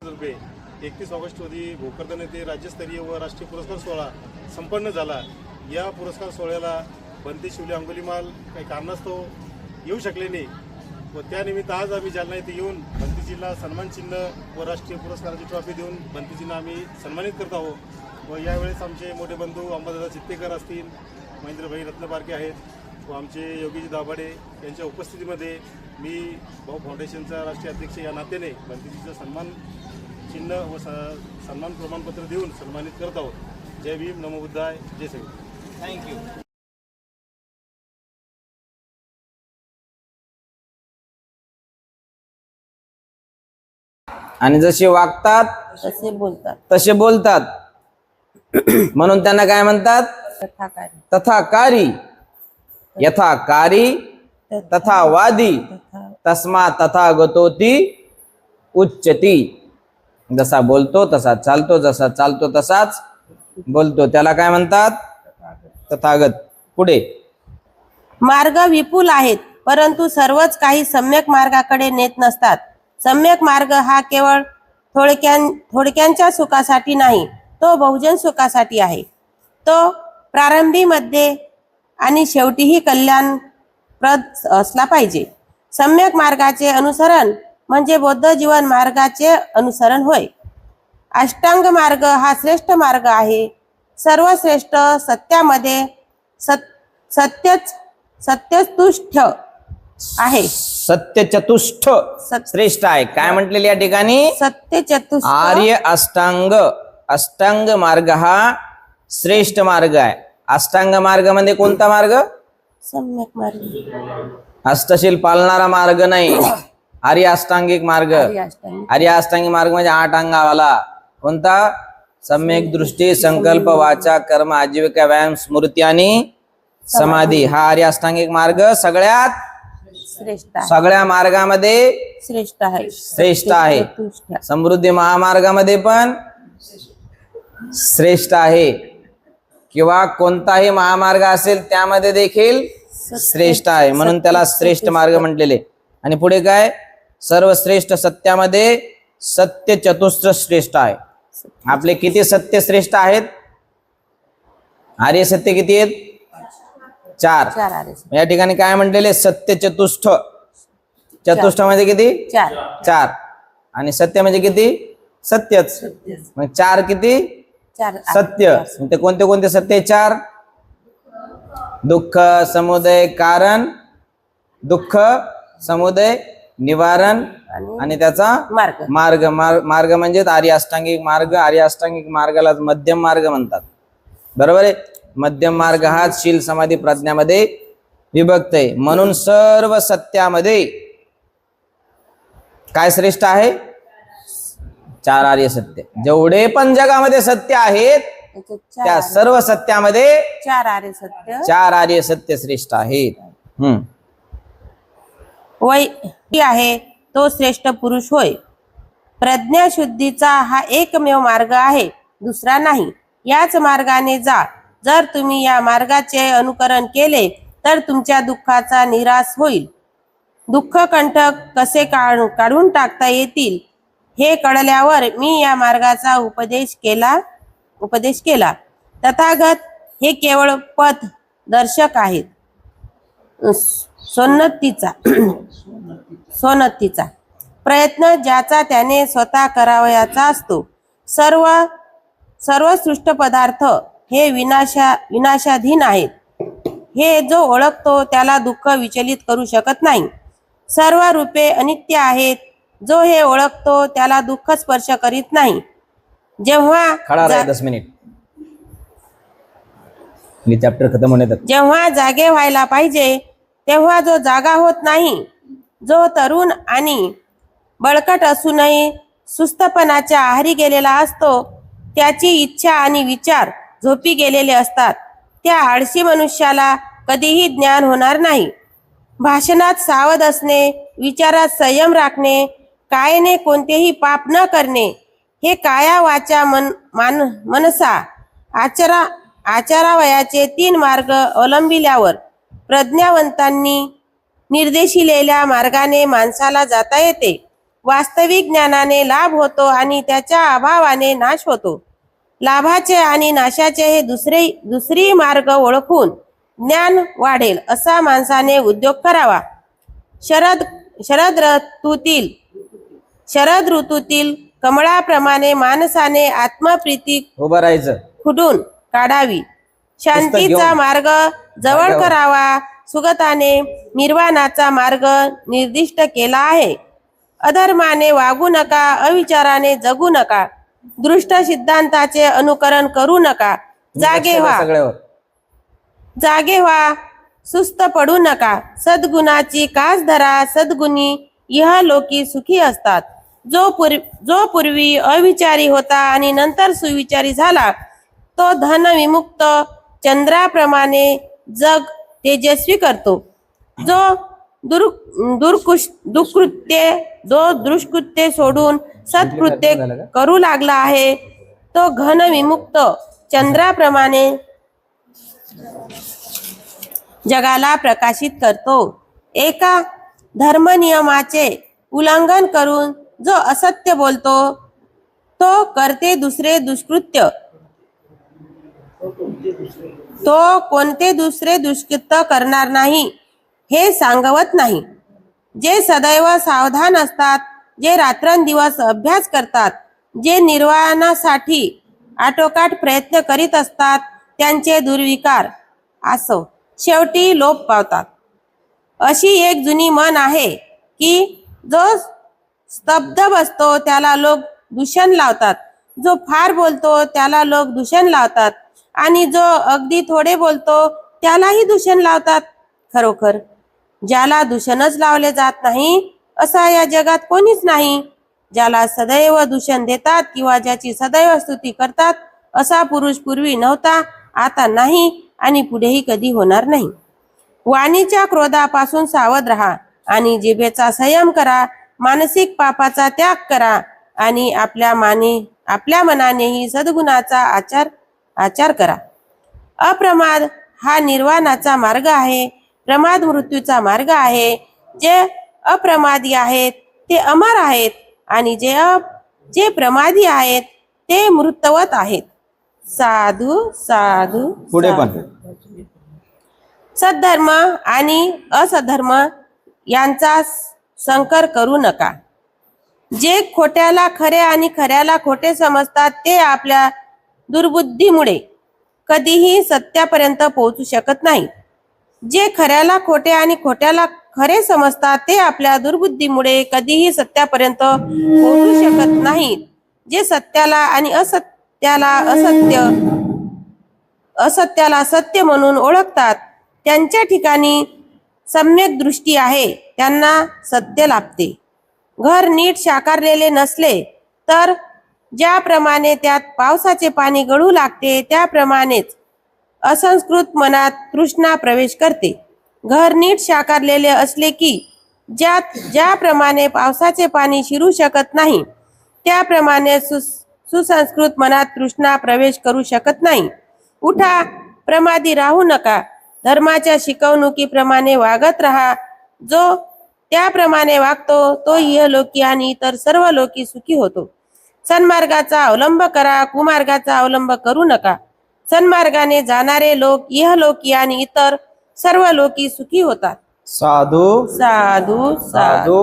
रुपये 31 ऑगस्ट रोजी भोकरदन येथे राज्यस्तरीय व राष्ट्रीय पुरस्कार सोहळा संपन्न झाला। या पुरस्कार सोहळ्याला बंती शिवले अंगुलीमाल काही कारणास्तव येऊ शकले नाही व त्यानिमित्त आज आम्ही जालना येथे येऊन बंतीजीला सन्मान चिन्ह व राष्ट्रीय पुरस्काराची ट्रॉफी देऊन बंतीजींना आम्ही सन्मानित करत आहोत। व यावेळेस आमचे मोठे बंधू अंबादादा चित्तेकर असतील, महेंद्रभाई रत्नपारखे आहेत व आमचे योगीजी दाभाडे यांच्या उपस्थितीमध्ये मी भाऊ फाउंडेशनचा राष्ट्रीय अध्यक्ष या नात्याने बंतीजीचं सन्मान चिन्ह व सन्मान प्रमाणपत्र देऊन सन्मानित करत आहोत। जय भीम, नमो बुद्धाय, जय श्री। थँक्यू। आणि जसे वागतात तसे बोलतात म्हणून त्यांना काय म्हणतात? तथाकारी। यथाकारी तथावादी तस्मा तथागतोती उच्चती। जसा बोलतो तसा चालतो, जसा चालतो तसाच बोलतो, त्याला काय म्हणतात? तथागत। पुढे मार्ग विपुल आहेत, परंतु सर्वच काही सम्यक मार्गाकडे नेत नसतात। सम्यक मार्ग हा केवळ थोडक्यांच्या सुखासाठी नाही, तो बहुजन सुखासाठी आहे। तो प्रारंभी, मध्ये आणि शेवटीही कल्याणप्रद असला पाहिजे। सम्यक मार्गाचे अनुसरण म्हणजे बौद्ध जीवन मार्गाचे अनुसरण होय। अष्टांग मार्ग हा श्रेष्ठ मार्ग आहे। सर्वश्रेष्ठ सत्यामध्ये सत्यचतुष्ट आहे। सत्यचतुष्ट श्रेष्ठ आहे। काय म्हटलेले या ठिकाणी? सत्यचतुष्ट। आर्य अष्टांग। अष्टांग मार्ग हा श्रेष्ठ मार्ग आहे। अष्टांग मार्ग म्हणजे कोणता मार्ग? सम्यक मार्ग, अष्टशील पालणारा मार्ग नाही, आर्य अष्टांगिक मार्ग। आर्य अष्टांगिक मार्ग म्हणजे 8 अंगावाला। कोणता? सम्यक दृष्टी, संकल्प, वाचा, कर्म, आजीविका, व्यायाम, स्मृती आणि समाधी। हा आर्य अष्टांगिक मार्ग सगळ्यात सगळ्या मार्गामध्ये श्रेष्ठ आहे। समृद्धी महामार्गामध्ये पण श्रेष्ठ आहे, किंवा कोणताही महामार्ग असेल त्यामध्ये देखील श्रेष्ठ आहे, म्हणून त्याला श्रेष्ठ मार्ग म्हटलेले। आणि पुढे काय? सर्वश्रेष्ठ सत्यामध्ये सत्य चतुष्ट श्रेष्ठ आहे। आपले किती सत्य श्रेष्ठ आहेत? आर्य सत्य किती आहेत? 4। या ठिकाणी काय म्हटलेले? सत्य चतुष्ट। चतुष्ट म्हणजे किती? 4। आणि सत्य म्हणजे किती? सत्यच। मग 4 किती? सत्य। ते कोणते कोणते सत्य? 4। दुःख समुदय कारण, दुःख समुदय निवारण आणि त्याचा मार्ग। मार्ग म्हणजे आर्य अष्टांगिक मार्ग। आर्य अष्टांगिक मार्गाला मध्यम मार्ग म्हणतात, बरोबर आहे? मध्यम मार्ग हा शील समाधी प्रज्ञामध्ये विभक्त आहे। म्हणून सर्व सत्यामध्ये काय श्रेष्ठ आहे? 4 आर्य सत्य। जेवढे पण जगामध्ये सत्य आहेत त्या सर्व सत्यामध्ये 4 आर्य सत्य श्रेष्ठ आहेत। वै आहे तो श्रेष्ठ पुरुष होय। प्रज्ञा शुद्धीचा हा एकमेव मार्ग आहे, दुसरा नाही। याच मार्गाने जा। जर तुम्ही या मार्गाचे अनुकरण केले तर तुमच्या दुःखाचा निराश होईल। दुःख कंटक कसे काढून टाकता येतील हे कळल्यावर मी या मार्गाचा उपदेश केला। तथागत हे केवळ पथ दर्शक आहेत। सोन्नतीचा प्रयत्न ज्याचा त्याने स्वतः करावयाचा असतो। सर्व सृष्ट पदार्थ हे विनाशाधीन आहेत, हे जो ओळखतो त्याला दुःख विचलित करू शकत नाही। सर्व रूपे अनित्य आहेत, जो हे ओळखतो त्याला दुःख स्पर्श करीत नाही। जेव्हा जागे व्हायला पाहिजे तेव्हा जो जागा होत नाही, जो तरुण आणि बळकट असूनही सुस्तपणाच्या आहारी गेलेला असतो, त्याची इच्छा आणि विचार झोपी गेलेले असतात, त्या आळशी मनुष्याला कधीही ज्ञान होणार नाही। भाषणात सावध असणे, विचारात संयम राखणे, कायेने कोणतेही पाप न करणे, हे काया वाचा मनसा आचारावयाचे 3 मार्ग अवलंबिल्यावर प्रज्ञावंतांनी निर्देशिलेल्या मार्गाने माणसाला जाता येते वास्तविक ज्ञानाने लाभ होतो आणि त्याच्या अभावाने नाश होतो. लाभाचे आणि नाशाचे हे दुसरी मार्ग ओळखून ज्ञान वाढेल असा माणसाने उद्योग करावा. शरद ऋतूतील कमळाप्रमाणे माणसाने आत्मप्रीती उभं राहायचं. खुडून काढावी. शांतीचा मार्ग जवळ करावा. सुगताने निर्वाणाचा मार्ग निर्दिष्ट केला आहे. अधर्माने वागू नका. अविचाराने जगू नका. दृष्ट सिद्धांताचे अनुकरण करू नका. जागे व्हा. सुस्त पडू नका. सद्गुणाची कास धरा. सद्गुणी इहलोकी सुखी असतात. जो पूर्वी अविचारी होता आणि नंतर सुविचारी झाला तो धन विमुक्त चंद्राप्रमाणे जग तेजस्वी करतो. जो दुष्कृत्ये सोडून सत्कृत्य करू लागला आहे तो घन विमुक्त चंद्राप्रमाणे जगाला प्रकाशित करतो. एका धर्मनियमाचे उल्लंघन करून जो असत्य बोलतो तो करते दुसरे दुष्कृत्य. तो कोणते दुसरे दुष्कृत्य करणार नाही हे सांगवत नाही. जे सदैव सावधान असतात, जे रात्रंदिवस अभ्यास करतात, जे निर्वाणासाठी आटोकाट प्रयत्न करीत असतात त्यांचे दुर्विकार असो शेवटी लोप पावतात. अशी एक जुनी म्हण आहे की जो स्तब्ध बसतो त्याला लोक दूषण लावतात. जो फार बोलतो त्याला लोक दूषण लावतात आणि जो अगदी थोडे बोलतो त्यालाही दूषण लावतात. खरोखर ज्याला दूषणच लावले जात नाही असा या जगात कोणीच नाही. ज्याला सदैव दूषण देतात किंवा ज्याची सदैव स्तुती करतात असा पुरुष पूर्वी नव्हता, आता नाही आणि पुढेही कधी होणार नाही. वाणीच्या क्रोधापासून सावध राहा आणि जिभेचा संयम करा. मानसिक पापाचा त्याग करा आणि आपल्या मनानेही सद्गुणाचा आचार करा. अप्रमाद हा निर्वाणाचा मार्ग आहे. प्रमाद मृत्यूचा मार्ग आहे. जे अप्रमादी आहेत ते अमर आहेत आणि जे प्रमादी आहेत ते मृतवत आहेत. साधू साधू. पुढे पण सद्धर्म आणि असधर्म यांचा संकर करू नका. जे खोट्याला खरे आणि खऱ्याला खोटे समजतात ते आपल्या दुर्बुद्धीमुळे कधीही सत्यापर्यंत पोहोचू शकत नाही. जे खऱ्याला खोटे आणि खोट्याला खरे समजतात ते आपल्या दुर्बुद्धीमुळे कधीही सत्यापर्यंत पोहोचू शकत नाहीत. जे सत्याला आणि असत्याला सत्य म्हणून ओळखतात त्यांच्या ठिकाणी सम्यक दृष्टी आहे. त्यांना सत्य लाभते. घर नीट साकारलेले नसले तर ज्याप्रमाणे त्यात पावसाचे पाणी गळू लागते त्याप्रमाणेच असंस्कृत मनात तृष्णा प्रवेश करते. घर नीट साकारलेले असले की ज्याप्रमाणे पावसाचे पाणी शिरू शकत नाही त्याप्रमाणे सुसंस्कृत मनात तृष्णा प्रवेश करू शकत नाही. उठा, प्रमादी राहू नका. धर्माच्या शिकवणुकीप्रमाणे वागत राहा. जो त्याप्रमाणे वागतो तो इहलोकी आणि इतर सर्व लोकी सुखी होतो. सन्मार्गाचा अवलंब करा. कुमार्गाचा अवलंब करू नका. सन्मार्गाने जाणारे लोक इहलोकी आणि इतर सर्व लोकी सुखी होतात. साधू साधू साधू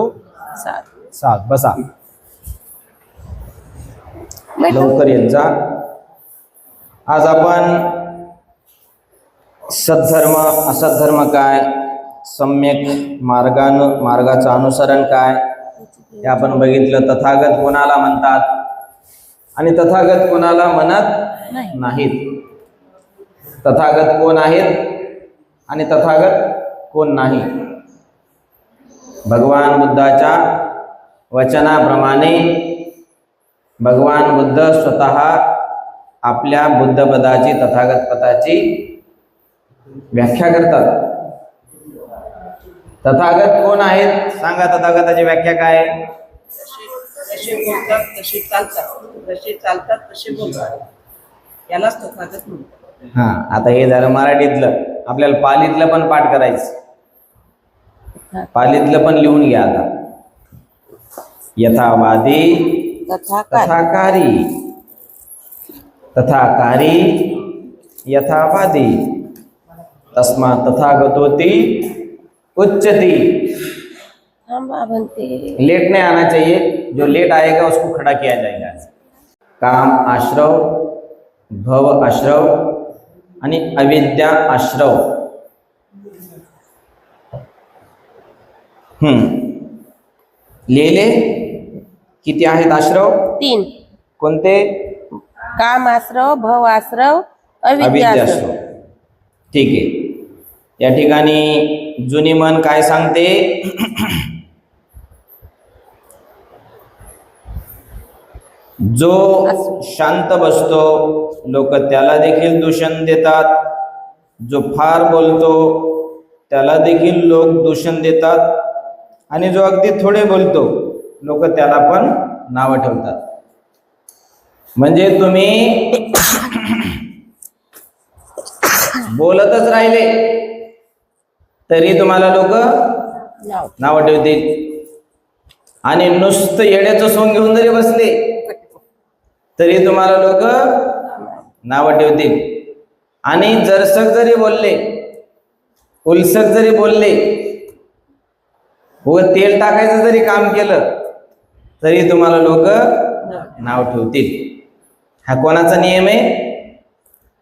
साधू साध. बसा, लवकर येत जा. आज आपण सद्धर्म असद्धर्म काय, सम्यक मार्गाचं अनुसरण काय हे आपण बघितलं. तथागत कोणाला म्हणतात आणि तथागत कोणाला म्हणत नाहीत. तथागत कोण आहेत आणि तथागत कोण नाही. भगवान बुद्धाच्या वचनाप्रमाणे भगवान बुद्ध स्वतः आपल्या बुद्धपदाची तथागत पदाची व्याख्या करतात. तथागत कोण आहेत सांगा. तथागताची व्याख्या काय? जसे बोलतात तसे चालतात, जसे चालतात तसे बोलतात, यालाच तथागत म्हणतात. हा, आता हे झालं मराठीतलं. आपल्याला पालीतलं पण पाठ करायचं. पालीतलं पण लिहून घ्या आता. यथावादी तथाकारी तथाकारी यथावादी तस्मा तथागतोति उच्चति। थांबा बनते। लेट नहीं आना चाहिए, जो लेट आएगा उसको खड़ा किया जाएगा। काम आश्रव, भव आश्रव आणि अविद्या आश्रव। लिहिले किती आहेत आश्रव? 3. कोणते? काम आश्रव, भव आश्रव, अविद्या अविद्या आश्रव. आश्रव। ठीक आहे, या ठिकाणी जुनी मन काय सांगते? जो शांत बसतो लोक त्याला देखील दूषण देतात, जो फार बोलतो त्याला देखील लोक दूषण देतात, आणि जो अगदी थोडे बोलतो लोक त्याला पण नाव ठेवतात. म्हणजे तुम्ही बोलतच राहिले तरी तुम्हाला लोक नाव ठेवतील, आणि नुसतं येड्याचं सोंग घेऊन जरी बसले तरी तुम्हाला लोक नाव ठेवतील, आणि जरसक जरी बोलले, उलसक जरी बोलले व तेल टाकायचं जरी काम केलं तरी तुम्हाला लोक नाव ठेवतील. हा कोणाचा नियम आहे?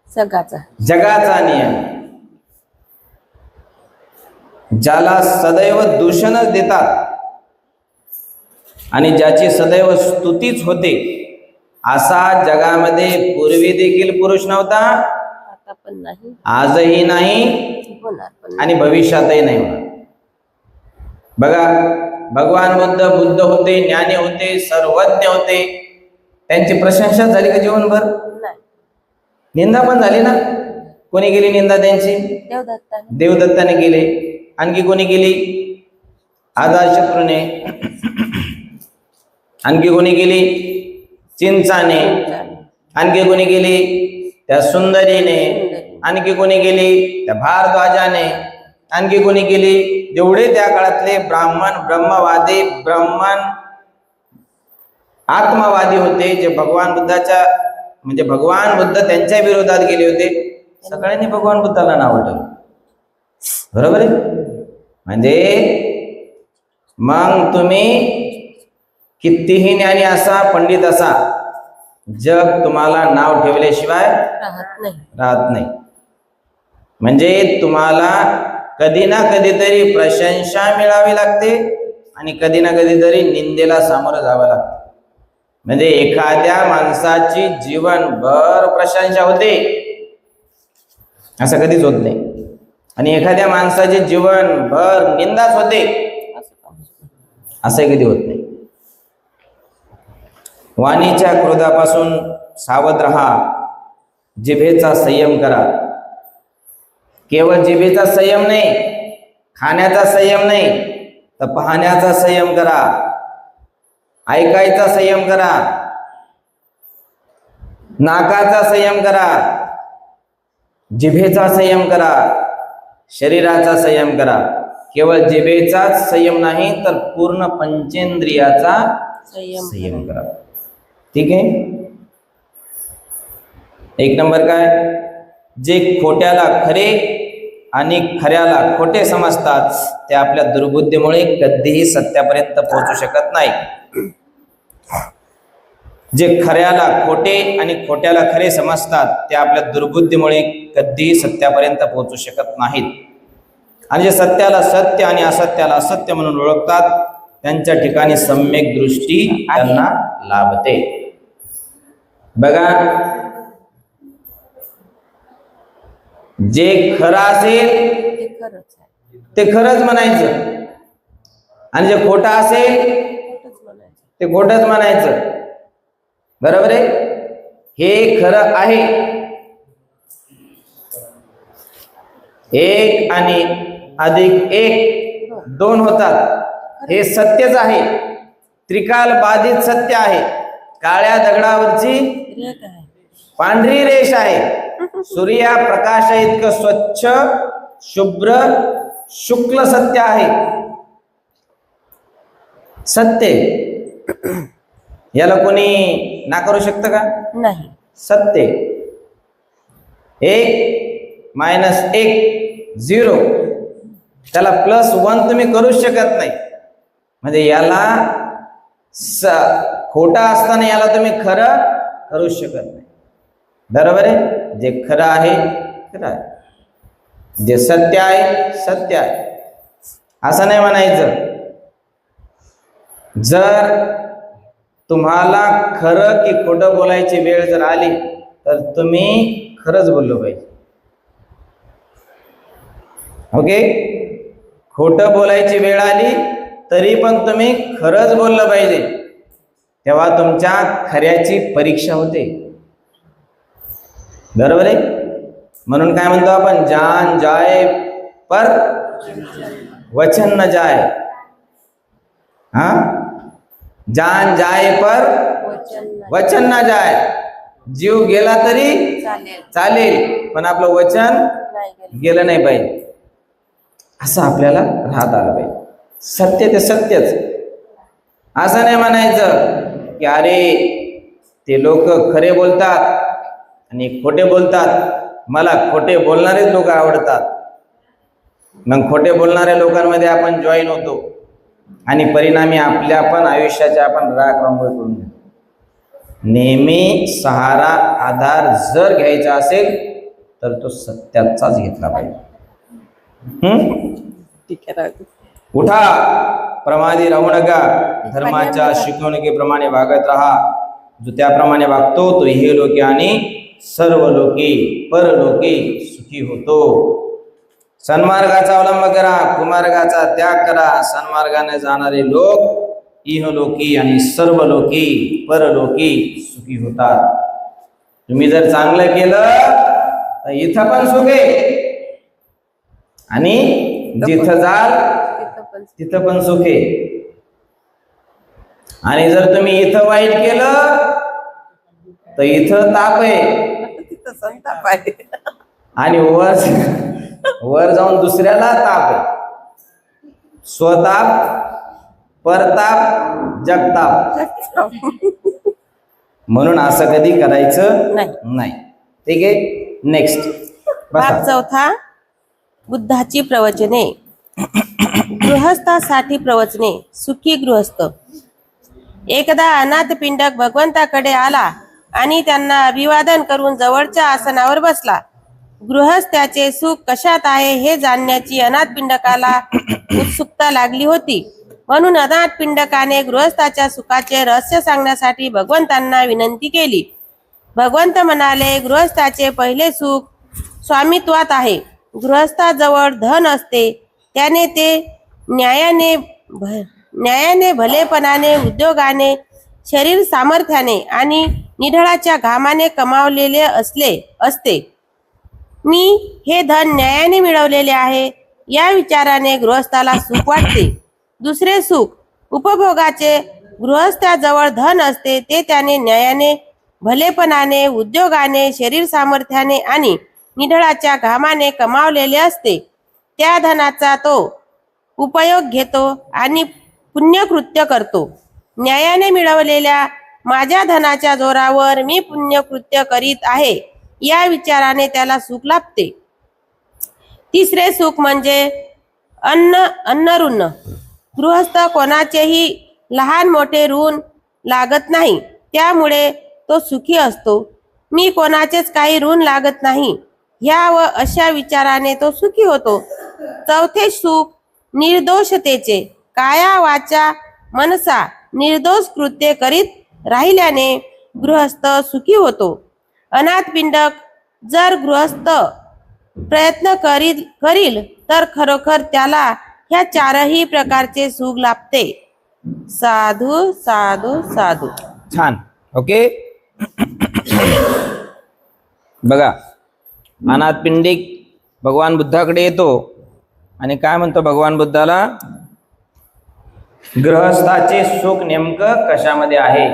सगळ्याचा, जगाचा नियम. ज्याला सदैव दूषणच देतात आणि ज्याची सदैव स्तुतीच होते, असा जगामध्ये पूर्वी देखील पुरुष नव्हता, आता पण नाही, आजही नाही, होणार पण आणि भविष्यातही नाही होणार. बघा, भगवान बुद्ध होते, ज्ञानी होते, सर्वज्ञ होते, त्यांची प्रशंसा झाली का जीवनभर? नाही. निंदा पण झाली ना. कोणी केली निंदा त्यांची? देवदत्ताने. देवदत्ताने केले. आणखी कोणी केली? आदाशत्रूने. आणखी कोणी केली? चिंचाने. आणखी कोणी केली? त्या सुंदरीने. आणखी कोणी केली? त्या भारद्वाजाने. आणखी कोणी केली? जेवढे त्या काळातले ब्राह्मण, ब्रह्मवादी, ब्राह्मण आत्मवादी होते, जे भगवान बुद्धाच्या म्हणजे भगवान बुद्ध त्यांच्या विरोधात गेले होते, सगळ्यांनी भगवान बुद्धाला नाव ठेवलं. बरोबर आहे? म्हणजे मग तुम्ही कितीही ज्ञानी असा, पंडित असा, जग तुम्हाला नाव ठेवल्याशिवाय राहत नाही. म्हणजे तुम्हाला कधी ना कधीतरी प्रशंसा मिळावी लागते आणि कधी ना कधीतरी निंदेला सामोरं जावं लागतं. म्हणजे एखाद्या माणसाची जीवनभर प्रशंसा होते असं कधीच होत नाही, आणि एखाद्या माणसाची जीवनभर निंदाच होते असं कधी होत नाही. वाणीच्या क्रोधापासून सावध राहा, जिभेचा संयम करा. केवळ जिभेचा संयम नाही, खाण्याचा संयम नाही, तर पाहण्याचा संयम करा, ऐकायचा संयम करा, नाकाचा संयम करा, जिभेचा संयम करा, शरीराचा संयम करा. केवळ जिभेचाच संयम नाही तर पूर्ण पंचेंद्रियाचा संयम करा. ठीक आहे. एक नंबर काय? जे खोट्याला खरे आणि खऱ्याला खोटे समजतात ते आपल्या दुर्बुद्धीमुळे कधीही सत्यापर्यंत पोहोचू शकत नाही. जे खऱ्याला खोटे आणि खोट्याला खरे समजतात ते आपल्या दुर्बुद्धीमुळे कधीही सत्यापर्यंत पोहोचू शकत नाहीत. आणि जे सत्याला सत्य आणि असत्याला असत्य म्हणून ओळखतात त्यांच्या ठिकाणी सम्यक दृष्टी त्यांना लाभते. बघा, जे खरं असेल ते खरंच म्हणायचं, आणि जे खोटं असेल ते खोटंच म्हणायचं. बरोबर आहे? हे खरं आहे. एक आणि अधिक एक 2 होतात, हे सत्यच आहे. त्रिकाल बाधित सत्य आहे. काळ्या दगडावरची पांढरी रेष आहे. सूर्या प्रकाश इतकं स्वच्छ, शुभ्र, शुक्ल सत्य आहे. सत्य याला कोणी नाकारू शकतं का? नाही. सत्य. 1 - 1 0, त्याला +1 तुम्ही करूच शकत नाही. म्हणजे याला खोटा असताना याला तुम्ही खरं करूच शकत नाही. बरोबर आहे. जे खरं आहे खरं आहे, जे सत्य आहे सत्य आहे, असं नाही म्हणायचं. जर तुम्हाला खरं की खोटं बोलायची वेळ जर आली तर तुम्ही खरंच बोललो पाहिजे. ओके. खोटं बोलायची वेळ आली तरी पण तुम्ही खरंच बोललं पाहिजे, तेव्हा तुमच्या खऱ्याची परीक्षा होते. बरोबर आहे. म्हणून काय म्हणतो आपण, जान जाए पर वचन न जाए. हा, जान जाए पर वचन न जाए. जीव गेला तरी चालेल पण आपलं वचन गेलं नाही पाहिजे, असं आपल्याला राहत आलं पाहिजे. सत्य ते सत्यच. असं नाही म्हणायचं की अरे ते लोक खरे बोलतात आणि खोटे बोलतात, मला खोटे बोलणारेच लोक आवडतात. मग खोटे बोलणाऱ्या लोकांमध्ये आपण जॉईन होतो आणि परिणामी आपल्या पण आयुष्याच्या आपण राग रांगोळी करून घेतो. नेहमी सहारा आधार जर घ्यायचा असेल तर तो सत्याचाच घेतला पाहिजे. उठा, प्रमादी राहू नका, धर्माच्या शिकवणुकीप्रमाणे वागत राहा. जो त्याप्रमाणे वागतो तो हे लोकी आणि सर्व लोकी परलोकी सुखी होतो. सन्मार्गाचा अवलंब करा, कुमार्गाचा त्याग करा. सन्मार्गाने जाणारे लोक इहलोकी आणि सर्व लोकी परलोकी सुखी होतात. तुम्ही जर चांगलं केलं तर इथं पण सुख आहे आणि जिथं जाल तिथं पण सुख आहे. आणि जर तुम्ही इथं वाईट केलं तर इथं ताप आहे, तिथं संताप आहे. आणि वर जाऊन दुसऱ्याला ताप आहे. स्वताप, परताप, जगताप. म्हणून असं कधी करायचं नाही. ठीक आहे. नेक्स्ट भाग 4. बुद्धाची प्रवचने. गृहस्थासाठी प्रवचने. सुखी गृहस्थ. एकदा अनाथ पिंडक भगवंताकडे आला आणि त्यांना अभिवादन करून जवळच्या आसनावर बसला. गृहस्थाचे सुख कशात आहे हे जाणण्याची अनाथ पिंडकाला उत्सुकता लागली होती. म्हणून अनाथ पिंडकाने गृहस्थाच्या सुखाचे रहस्य सांगण्यासाठी भगवंतांना विनंती केली. भगवंत म्हणाले, गृहस्थाचे पहिले सुख स्वामित्वात आहे. गृहस्थाजवळ धन असते, त्याने ते न्यायाने, भलेपणाने, उद्योगाने, शरीर सामर्थ्याने आणि निढळाच्या घामाने कमावलेले असते. मी हे धन न्यायाने मिळवलेले आहे या विचाराने गृहस्थाला सुख वाटते. दुसरे सुख उपभोगाचे. गृहस्थाजवळ धन असते, ते त्याने न्यायाने, भलेपणाने, उद्योगाने, शरीर सामर्थ्याने आणि निढळाच्या घामाने कमावलेले असते. त्या धनाचा तो उपयोग घेतो आणि पुण्यकृत्य करतो. न्यायाने मिळवलेल्या माझ्या धनाच्या जोरावर मी पुण्यकृत्य करीत आहे या विचाराने त्याला सुख लाभते. तिसरे सुख म्हणजे अन्न ऋण. गृहस्थ कोणाचेही लहान मोठे ऋण लागत नाही, त्यामुळे तो सुखी असतो. मी कोणाचेच काही ऋण लागत नाही ह्या व अशा विचाराने तो सुखी होतो. चौथे सुख निर्दोषतेचे. काया वाचा मनसा निर्दोष कृत्ये करीत राहिल्याने गृहस्थ सुखी होतो. अनाथ पिंडक जर गृहस्थ प्रयत्न करील तर खरोखर त्याला ह्या चारही प्रकारचे सुख लाभते. साधू साधू साधू. छान. ओके. बघा, अनाथ पिंडिक भगवान बुद्धाकडे येतो आणि काय म्हणतो भगवान बुद्धाला, गृहस्थाचे सुख नेमकं कशामध्ये आहे,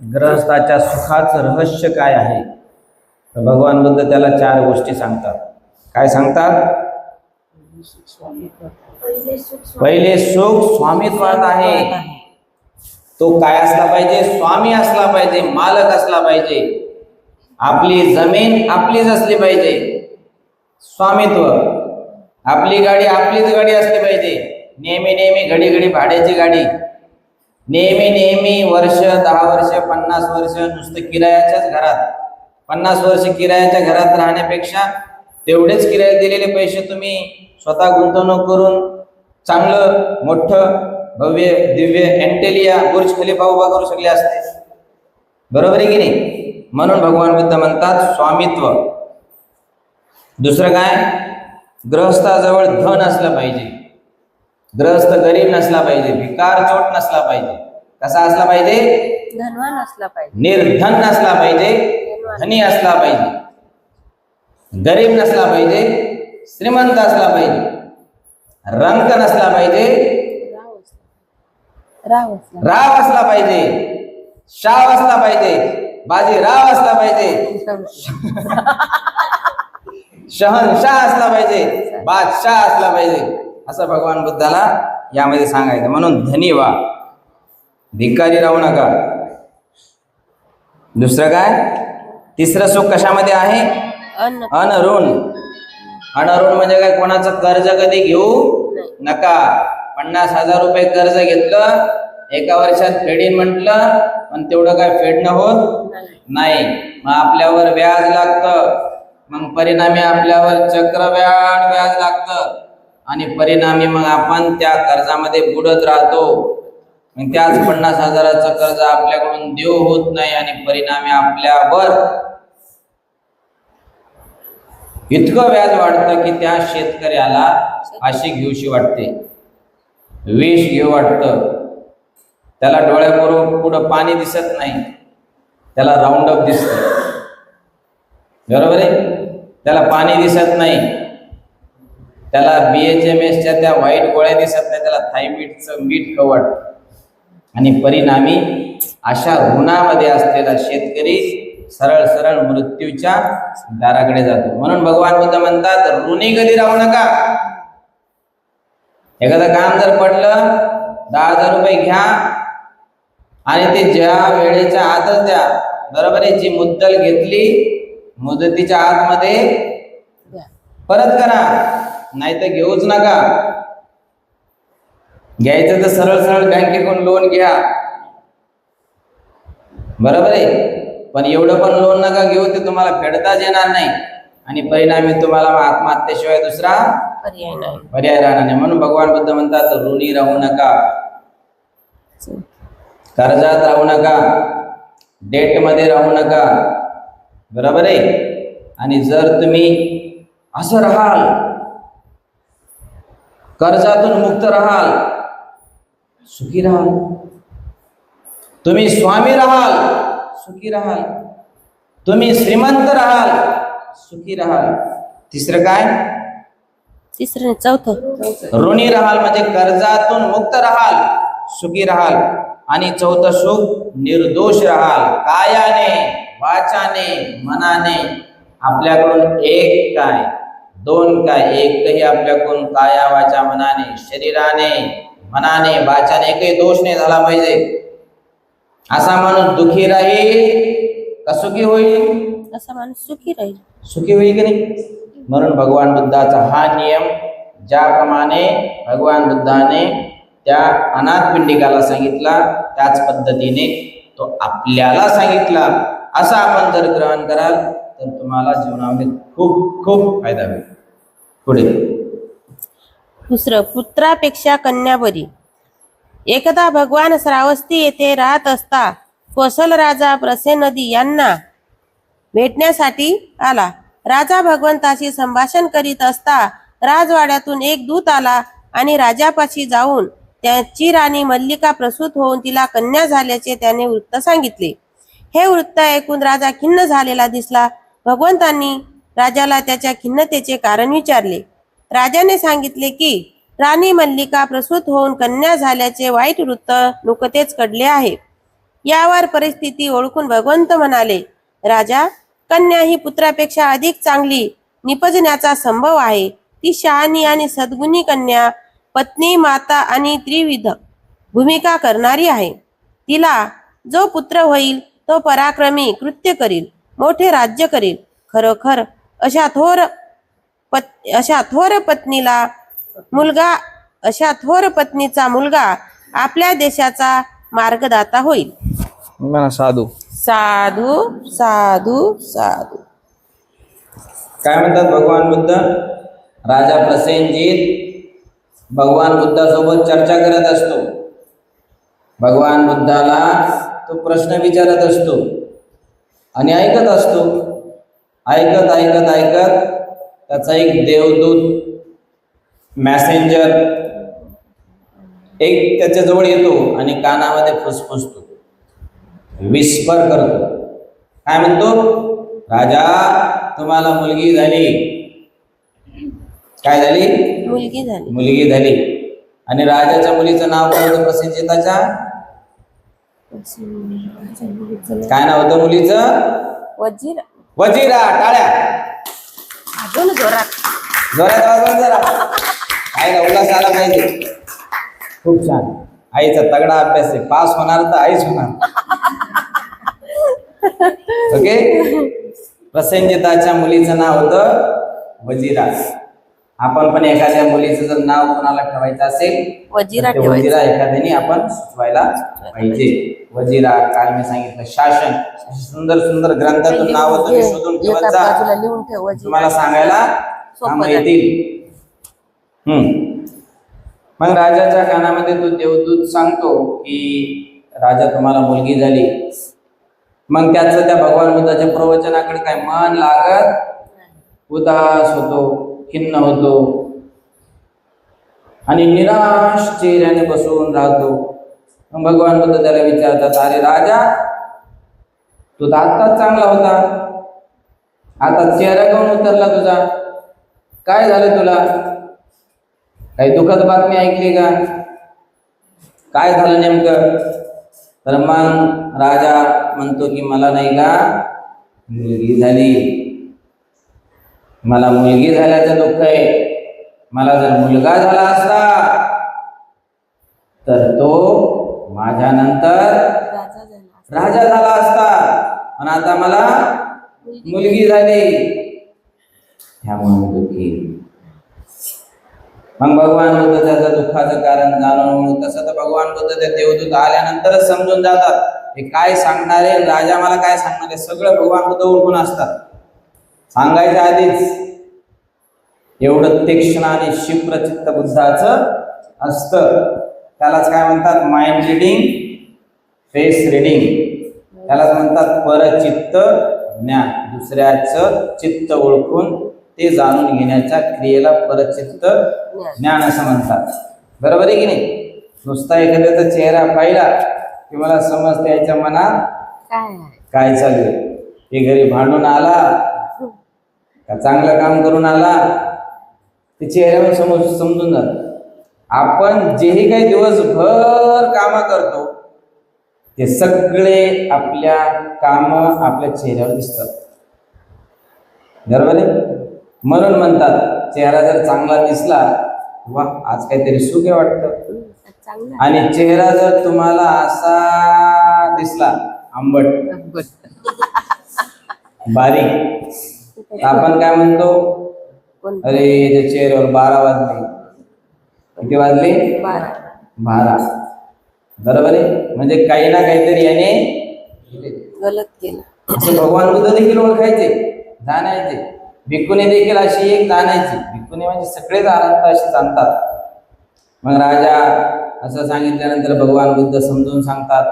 गृहस्थाच्या सुखाचं रहस्य काय आहे. तर भगवान बुद्ध त्याला 4 गोष्टी सांगतात. काय सांगतात? पहिले सुख स्वामित्वात आहे. तो काय असला पाहिजे? स्वामी असला पाहिजे, मालक असला पाहिजे. आपली जमीन आपलीच असली पाहिजे, स्वामित्व. आपली गाडी आपलीच गाडी असली पाहिजे. नेहमी नेहमी घडी घडी भाड्याची गाडी, नेहमी नेहमी वर्ष 10 वर्ष 50 वर्ष नुसतं किरायाच्याच घरात, 50 वर्ष किरायाच्या घरात राहण्यापेक्षा तेवढेच किराया दिलेले पैसे तुम्ही स्वतः गुंतवणूक करून चांगलं मोठं भव्य दिव्य एंटेलिया बुर्ज खलिफा उभा करू शकले असते. बरोबर आहे की नाही? म्हणून भगवान बुद्ध म्हणतात स्वामित्व. दुसरं काय? गृहस्थाजवळ धन असलं पाहिजे. गृहस्थ गरीब नसला पाहिजे, भिकार चोट नसला पाहिजे. कसा असला पाहिजे? धनवान असला पाहिजे, निर्धन नसला पाहिजे, धनी असला पाहिजे. गरीब नसला पाहिजे, श्रीमंत असला पाहिजे. रंक नसला पाहिजे, राव असला पाहिजे. शाव असला पाहिजे, बाजीराव असला पाहिजे, शहनशाह असला पाहिजे, बादशाह असला पाहिजे. असं भगवान बुद्धाला यामध्ये सांगायचं. म्हणून धनी व्हा, भिकारी राहू नका. दुसरं काय? तिसरं सुख कशामध्ये आहे? अनऋण. अनऋण म्हणजे काय? कोणाचं कर्ज कधी घेऊ नका. 50,000 रुपये कर्ज घेतलं, एका वर्षात फेडीन म्हटलं, पण तेवढं काय फेडणं होत नाही. मग आपल्यावर व्याज लागतं, मग परिणामी आपल्यावर चक्रव्याढ व्याज लागतं, आणि परिणामी मग आपण त्या कर्जामध्ये बुडत राहतो. मग त्याच 50,000चं कर्ज आपल्याकडून देऊ होत नाही, आणि परिणामी आपल्यावर इतकं व्याज वाढतं की त्या शेतकऱ्याला फाशी घेऊशी वाटते, विष घेऊ वाटतं. त्याला डोळ्यापुढं पाणी दिसत नाही, त्याला राऊंड अप दिसतं. बरोबर आहे? त्याला पाणी दिसत नाही, त्याला BHMSच्या त्या व्हाईट गोळ्या दिसत नाही, त्याला थायमीडचं मीठ खाऊ वाटतं. आणि परिणामी अशा ऋणामध्ये असलेला शेतकरी सरळ सरळ मृत्यूच्या दाराकडे जातो. म्हणून भगवान बुद्ध म्हणतात ऋणी कधी राहू नका. एखादं काम जर पडलं, 10,000 रुपये घ्या आणि ते ज्या वेळेच्या आतच द्या. बरोबर आहे? जी मुद्दल घेतली मुदतीच्या आतमध्ये परत करा, नाही तर घेऊच नका. घ्यायचं तर सरळ सरळ बँकेकडून लोन घ्या. बरोबर आहे? पण एवढं पण लोन नका घेऊ, ते तुम्हाला फेडताच येणार नाही, आणि परिणामी तुम्हाला आत्महत्येशिवाय दुसरा पर्याय राहणार नाही. म्हणून भगवान बुद्ध म्हणतात ऋणी राहू नका, कर्जात राहू नका, डेट मध्ये राहू नका. बरोबर आहे? आणि जर तुम्ही असं राहाल, कर्जातून मुक्त राहाल, सुखी राहाल. तुम्ही स्वामी राहाल, सुखी राहाल. तुम्ही श्रीमंत राहाल, सुखी राहाल. तिसरं काय? तिसरं चौथं ऋणी राहाल म्हणजे कर्जातून मुक्त राहाल, सुखी राहाल. आणि चौथं सुख निर्दोष राहाल. कायाने, वाचाने, मनाने. आपल्याकडून एक काय, दोन काय, एकही आपल्याकडून काया वाचा मनाने, शरीराने, मनाने, वाचाने एकही दोष नाही झाला पाहिजे. असा माणूस दुखी राहील का सुखी होईल? असा माणूस सुखी राहील, सुखी होईल की नाही? म्हणून भगवान बुद्धाचा हा नियम, ज्याप्रमाणे भगवान बुद्धाने त्या अनाथ पिंडिकाला सांगितला, त्याच पद्धतीने तो आपल्याला सांगितला. असा आपण जर ग्रहण कराल तर तुम्हाला जीवनामध्ये खूप खूप फायदा होईल. पुढे दुसरं, पुत्रापेक्षा कन्या बरी. एकदा भगवान श्रावस्ती येथे राहत असता कोसल राजा प्रसेनदी यांना भेटण्यासाठी आला. राजा भगवंताशी संभाषण करीत असता राजवाड्यातून एक दूत आला आणि राजापाशी जाऊन त्याची राणी मल्लिका प्रसूत होऊन तिला कन्या झाल्याचे त्याने वृत्त सांगितले. हे वृत्त ऐकून राजा खिन्न झालेला दिसला. भगवंतांनी राजाला त्याच्या खिन्नतेचे कारण विचारले. राजाने सांगितले की राणी मल्लिका प्रसूत होऊन कन्या झाल्याचे वाईट वृत्त नुकतेच कळले आहे. यावर परिस्थिती ओळखून भगवंत म्हणाले, राजा, कन्या ही पुत्रापेक्षा अधिक चांगली निपजण्याचा संभव आहे. ती शहाणी आणि सद्गुणी कन्या, पत्नी, माता आणि त्रिविध भूमिका करणारी आहे. तिला जो पुत्र होईल तो पराक्रमी कृत्य करील, मोठे राज्य करील. खरोखर अशा थोर पत्नीचा मुलगा आपल्या देशाचा मार्गदाता होईल. म्हणा साधू. साधू साधू साधू. काय म्हणतात भगवान बुद्ध? राजा प्रसेनजीत भगवान बुद्धासोबत चर्चा करत असतो. भगवान बुद्धाला तो प्रश्न विचारत असतो आणि ऐकत असतो. ऐकत ऐकत ऐकत त्याचा एक देवदूत मॅसेंजर एक त्याच्या जवळ येतो आणि कानामध्ये फुसफुसतो, विस्पर करतो. काय म्हणतो? राजा, तुम्हाला मुलगी झाली. काय झाली? मुलगी झाली. मुलगी झाली. आणि राजाच्या मुलीचं नाव काय होतं? प्रसेनजिताच्या काय नाव होतं मुलीचं? वजीर. वजीरा. टाळ्या अजून जोरात. जोरात वाजवा जरा. आईला उल्हास आला पाहिजे. खूप छान. आईचा तगडा अभ्यास आहे. पास होणार तर आईच होणार. ओके. प्रसेनजिताच्या मुलीचं नाव होतं वजीरा. आपण पण एखाद्या मुलीचं जर नाव कोणाला ठेवायचं असेल वजीरा तर वजीरा एखाद्याने आपण सुचवायला पाहिजे. वजीरा. काल मी सांगितलं शासन. सुंदर सुंदर ग्रंथातून नाव तुम्ही शोधून ठेवत जा, लिहून ठेव. तुम्हाला सांगायला काम येतील. मग राजाच्या कानामध्ये तो देवदूत सांगतो की राजा, तुम्हाला मुलगी झाली. मग त्याचं त्या भगवान बुद्धाच्या प्रवचनाकडे काय मन लागत, उदास होतो, खिन्न होतो आणि निराश चेहऱ्याने बसून राहतो. मग भगवान बुद्ध त्याला विचारतात, अरे राजा, तू तर आत्ताच चांगला होता, आता चेहरा काऊन उतरला तुझा? काय झालं तुला? काही दुःखद बातमी ऐकली का? काय झालं नेमकं? तर मग राजा म्हणतो की मला नाही का मुलगी झाली. मला मुलगी झाल्याचं दुःख आहे. मला जर मुलगा झाला असता तर तो माझ्यानंतर राजा झाला असता, पण आता मला मुलगी झाली, त्यामुळे दुःखी. मग भगवान बुद्ध त्याचं दुःखाचं कारण जाणून, तसं तर भगवान बुद्ध त्या देवदूत आल्यानंतरच समजून जातात हे काय सांगणार आहे, राजा मला काय सांगणार आहे. सगळं भगवान बुद्ध ओळखून असतात. सांगायच्या आधीच एवढं तीक्ष्ण आणि क्षिप्रचित्त बुद्धाचं असतं. त्यालाच काय म्हणतात? Mind reading, face reading. त्यालाच म्हणतात परचित्त ज्ञान. दुसऱ्याचं चित्त ओळखून ते जाणून घेण्याच्या क्रियेला परचित्त ज्ञान असं म्हणतात. बरोबर आहे की नाही? नुसता एखाद्याचा चेहरा पाहिला की मला समजते याच्या मनात काय चालू आहे. हे घरी भांडून आला का चांगलं काम करून आला, ते चेहऱ्यावर समजून जात. आपण जेही काही दिवसभर काम करतो ते सगळे आपल्या काम आपल्या चेहऱ्यावर दिसतात. बरोबर आहे? म्हणून म्हणतात चेहरा जर चांगला दिसला, वा आज काहीतरी सुख आहे वाटतं. आणि चेहरा जर तुम्हाला असा दिसला आंबट बारीक, तर आपण काय म्हणतो? अरे याच्या चेहऱ्यावर 12 वाजले. किती वाजले? 12. बरोबर आहे? म्हणजे काही ना काहीतरी याने गलत केलं. असं भगवान बुद्ध देखील ओळखायचे, जाणायचे. भिक्खूने देखील अशी एक जाणायची. भिक्खूने म्हणजे सगळेच आनंद असे जाणतात. मग राजा असं सांगितल्यानंतर भगवान बुद्ध समजून सांगतात,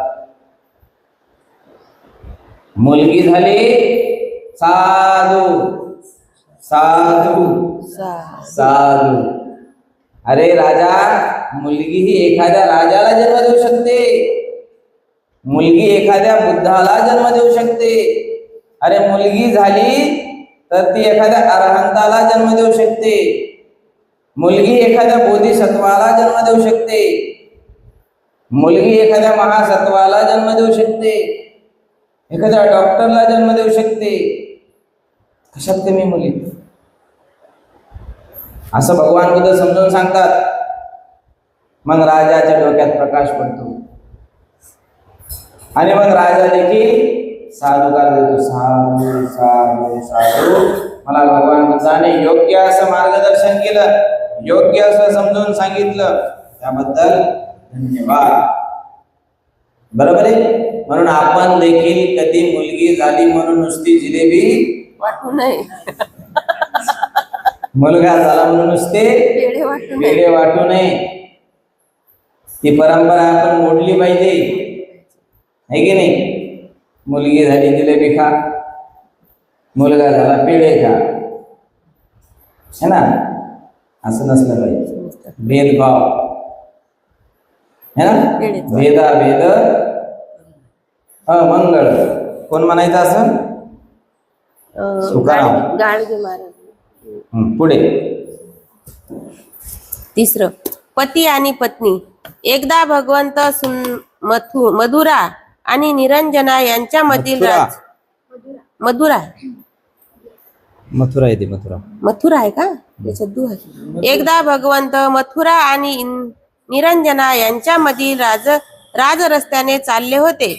मुलगी झाली साधू साधू साधू. अरे राजा, मुलगी ही एखाद्या राजाला जन्म देऊ शकते. मुलगी एखाद्या बुद्धाला जन्म देऊ शकते. अरे मुलगी झाली तर ती एखाद्या अरहंताला जन्म देऊ शकते. मुलगी एखाद्या बोधिसत्वाला जन्म देऊ शकते. मुलगी एखाद्या महासत्वाला जन्म देऊ शकते. एखाद्या डॉक्टरला जन्म देऊ शकते. कशात कमी मुली? असं भगवान बुद्ध समजून सांगतात. मग राजाच्या डोक्यात प्रकाश पडतो. आणि मग राजा देखील साधुकार देतो, साधू साधू साधू. मला भगवान बुद्धाने योग्य असं मार्गदर्शन केलं, योग्य असं समजून सांगितलं, त्याबद्दल धन्यवाद. बरोबर आहे. म्हणून आपण देखील कधी मुलगी झाली म्हणून नुसती जिलेबी वाटू नये, मुलगा झाला म्हणून नुसते पेढे वाटू नये. ती परंपरा आपण मोडली पाहिजे, आहे की नाही. मुलगी झाली जिलेबी खा, मुलगा झाला पेढे खा, है ना. असं नसलं पाहिजे. भेदभाव है ना. भेदा भेद मंगळ. कोण म्हणायचं असं? तुकाराम. गाडगे महाराज. पुढे तिसरं, पती आणि पत्नी. एकदा भगवंत मधुरा आणि निरंजना यांच्यामधील मधुरा मथुरा येते. मथुरा मथुरा आहे का? त्याच्यात आहे. एकदा भगवंत मथुरा आणि निरंजना यांच्यामधील राज रस्त्याने चालले होते.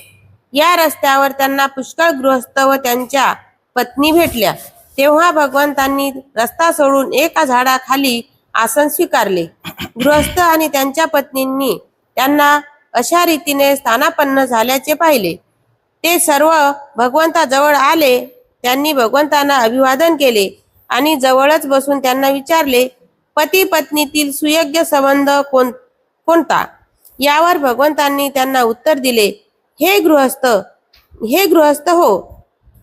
या रस्त्यावर त्यांना पुष्कळ गृहस्थ व त्यांच्या पत्नी भेटल्या. तेव्हा भगवंतांनी रस्ता सोडून एका झाडाखाली आसन स्वीकारले. गृहस्थ आणि त्यांच्या पत्नींनी त्यांना अशा रीतीने स्थानापन्न झाल्याचे पाहिले. ते सर्व भगवंताजवळ आले. त्यांनी भगवंतांना अभिवादन केले आणि जवळच बसून त्यांना विचारले, पती पत्नीतील सुयोग्य संबंध कोणता? यावर भगवंतांनी त्यांना उत्तर दिले, हे गृहस्थ हो,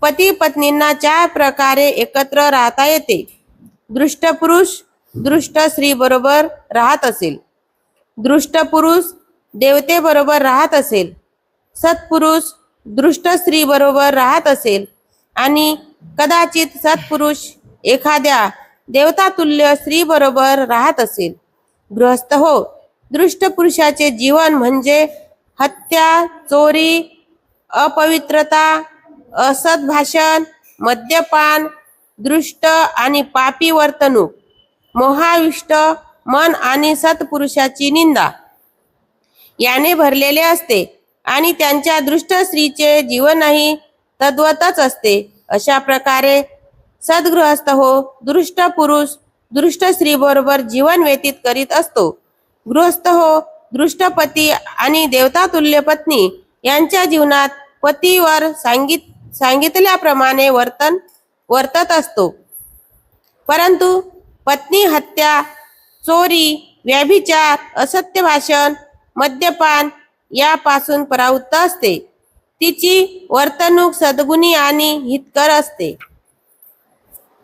पती पत्नींना 4 प्रकारे एकत्र राहता येते. दृष्ट पुरुष दृष्ट स्त्री बरोबर राहत असेल, दृष्ट पुरुष देवतेबरोबर राहत असेल, सत्पुरुष दृष्ट स्त्री बरोबर राहत असेल आणि कदाचित सत्पुरुष एखाद्या देवतातुल्य स्त्री बरोबर राहत असेल. गृहस्थ हो, दृष्ट पुरुषाचे जीवन म्हणजे हत्या, चोरी, अपवित्रता, असद भाषण, मद्यपान, दृष्ट आणि पापी वर्तणूक, मोहाविष्ट मन आणि सत्पुरुषाची निंदा याने भरलेले असते आणि त्यांच्या दृष्ट स्त्रीचे जीवनही तद्वतच असते. अशा प्रकारे सद्गृहस्थ हो, दृष्ट पुरुष दृष्ट स्त्री बरोबर जीवन व्यतीत करीत असतो. गृहस्थ हो, दृष्ट पती आणि देवतातुल्य पत्नी यांच्या जीवनात पतीवर सांगितल्याप्रमाणे वर्तत असतो. परंतु पत्नी हत्या, चोरी, व्यभिचार, असत्य भाषण, मद्यपान यापासून परावृत्त असते. तिची वर्तणूक सद्गुणी आणि हितकर असते.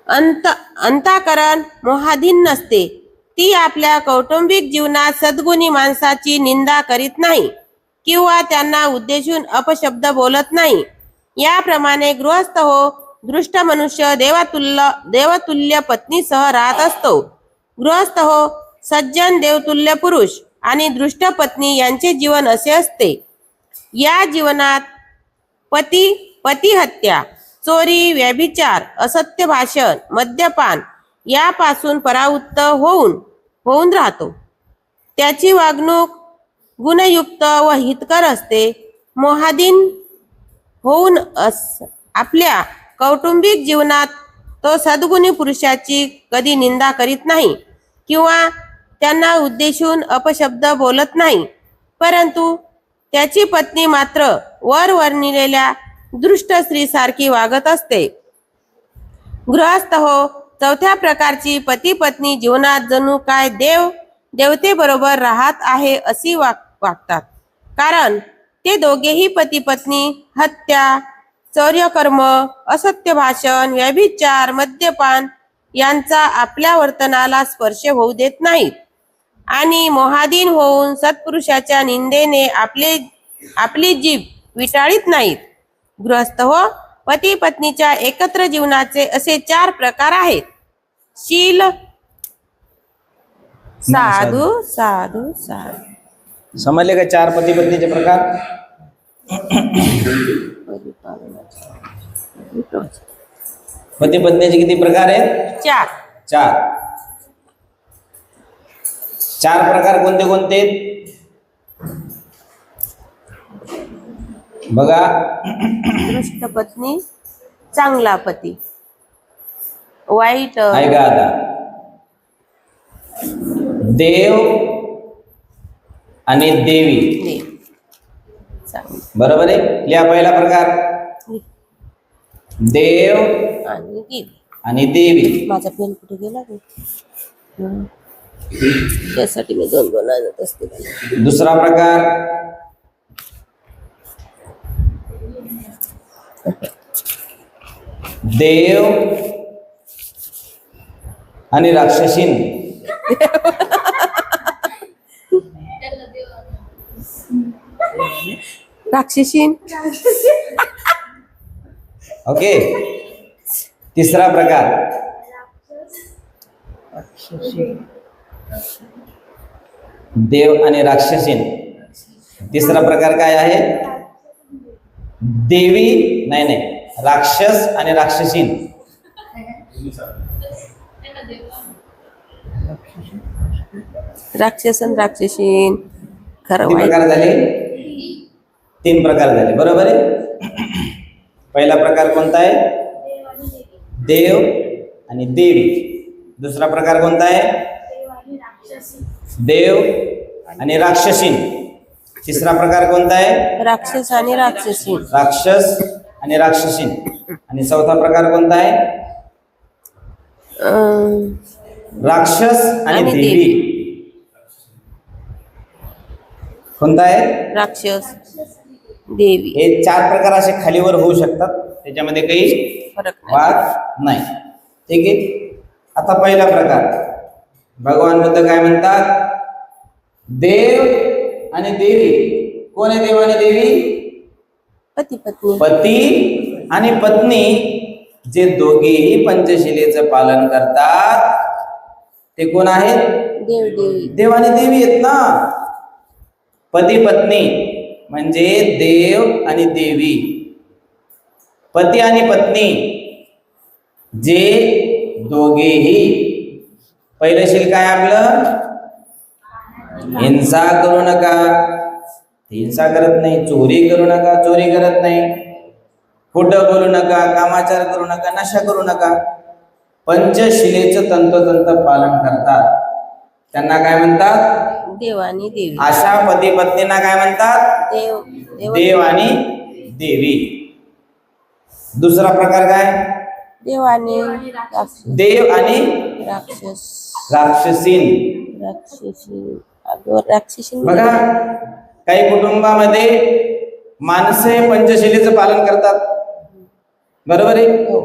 अंतःकरण मोहाधीन नसते. ती आपल्या कौटुंबिक जीवनात सद्गुणी माणसाची निंदा करीत नाही किंवा त्यांना उद्देशून अपशब्द बोलत नाही. याप्रमाणे गृहस्थ हो, दृष्ट मनुष्य देवतुल्य पत्नीसह राहत असतो. गृहस्थ हो, सज्जन देवतुल्य पुरुष आणि दृष्ट पत्नी यांचे जीवन असे असते. या जीवनात पती हत्या, चोरी, व्यभिचार, असत्य भाषण, मद्यपान यापासून परावृत्त होऊन राहतो. त्याची वागणूक गुणयुक्त व हितकर असते. मोहाधीन होऊन आपल्या कौटुंबिक जीवनात तो सद्गुणी पुरुषाची कधी निंदा करीत नाही किंवा त्यांना उद्देशून अपशब्द बोलत नाही. परंतु त्याची पत्नी मात्र वर वर्णिलेल्या दृष्ट स्त्रीसारखी वागत असते. गृहस्थ हो, 4थ्या प्रकारची पती पत्नी जीवनात जणू काय देवतेबरोबर राहत आहे अशी वागतात. कारण ते दोघेही पती पत्नी हत्या, चौर्यकर्म, असत्य भाषण, व्यभिचार, मद्यपान यांचा आपल्या वर्तनाला स्पर्श होऊ देत नाहीत आणि मोहाधीन होऊन सत्पुरुषाच्या निंदेने आपली जीभ विटाळीत नाहीत. गृहस्थ हो, पती पत्नीच्या एकत्र जीवनाचे असे 4 प्रकार आहेत. शील, साधू साधू साधू. समजले का 4 पती पत्नीचे प्रकार? पती पत्नीचे किती प्रकार आहेत? 4. 4 प्रकार कोणते कोणते? बघा दुष्ट पत्नी चांगला पती, वाईट ऐका आता, देव आणि देवी, देव. चांगली बरोबर आहे. लिहा पहिला प्रकार, देव आणि देवी. आणि देवी. माझा पेन कुठे गेला रे? त्यासाठी मी दोन दोन आणत असते. दुसरा प्रकार, देव आणि राक्षसीन. राक्षसीन. ओके. तिसरा प्रकार, देव आणि राक्षसीन. तिसरा प्रकार काय आहे? देवी नाही नाही, राक्षस आणि राक्षसीन. राक्षसन राक्षसीन. खरं किती वाईट. प्रकार झाले? 3 प्रकार झाले, बरोबर आहे. पहिला प्रकार कोणता आहे? देव आणि देवी. दुसरा प्रकार कोणता आहे? देव आणि राक्षसीन. तिसरा प्रकार कोणता आहे? राक्षस आणि राक्षसीन. राक्षस आणि राक्षसीन. आणि चौथा प्रकार कोणता आहे? राक्षस आणि आणि देवी. कोणता आहे? राक्षस देवी. हे 4 प्रकार असे खालीवर होऊ शकतात, त्याच्यामध्ये काही फरक नाही. वाद नाही. ठीक आहे. आता पहिला प्रकार, भगवान बुद्ध काय म्हणतात? देव आणि देवी. कोण आहे देव आणि देवी? पती पत्नी. पती आणि पत्नी, जे दोघेही पंचशिलेचं पालन करतात ते कोण आहेत? देव देवी. देव आणि देवी आहेत ना. पती पत्नी म्हणजे देव आणि देवी. पती आणि पत्नी जे दोघेही, पहिलं शील काय आपलं? हिंसा करू नका. हिंसा करत नाही. चोरी करू नका, चोरी करत नाही. खोटं बोलू नका, कामाचार करू नका, नशा करू नका. पंचशिलेचं तंतोतंत पालन करतात, त्यांना काय म्हणतात? देव आणि देवी. अशा पती पत्नींना काय म्हणतात? देव देव आणि देवी. दुसरा प्रकार काय? देव आणि राक्षस. देव आणि राक्षस राक्षसीन. राक्षसीन. अगं राक्षसीन. बघा, काही कुटुंबामध्ये माणसे पंचशिलेचं पालन करतात, बरोबर आहे. हो.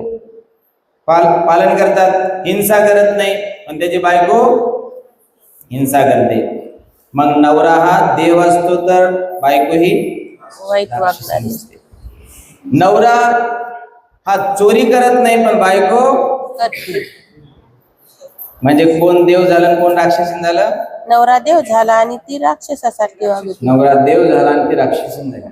पालन करतात, हिंसा करत नाही, पण त्याची बायको हिंसा करते. मग नवरा हा देव असतो तर बायको ही वाईट वागणारी. नवरा हा चोरी करत नाही पण बायको करते. म्हणजे कोण देव झालं आणि कोण राक्षसीन झालं? नवरा देव झाला आणि ती राक्षसासारखी वागत. नवरा देव झाला आणि ती राक्षसीन झाली.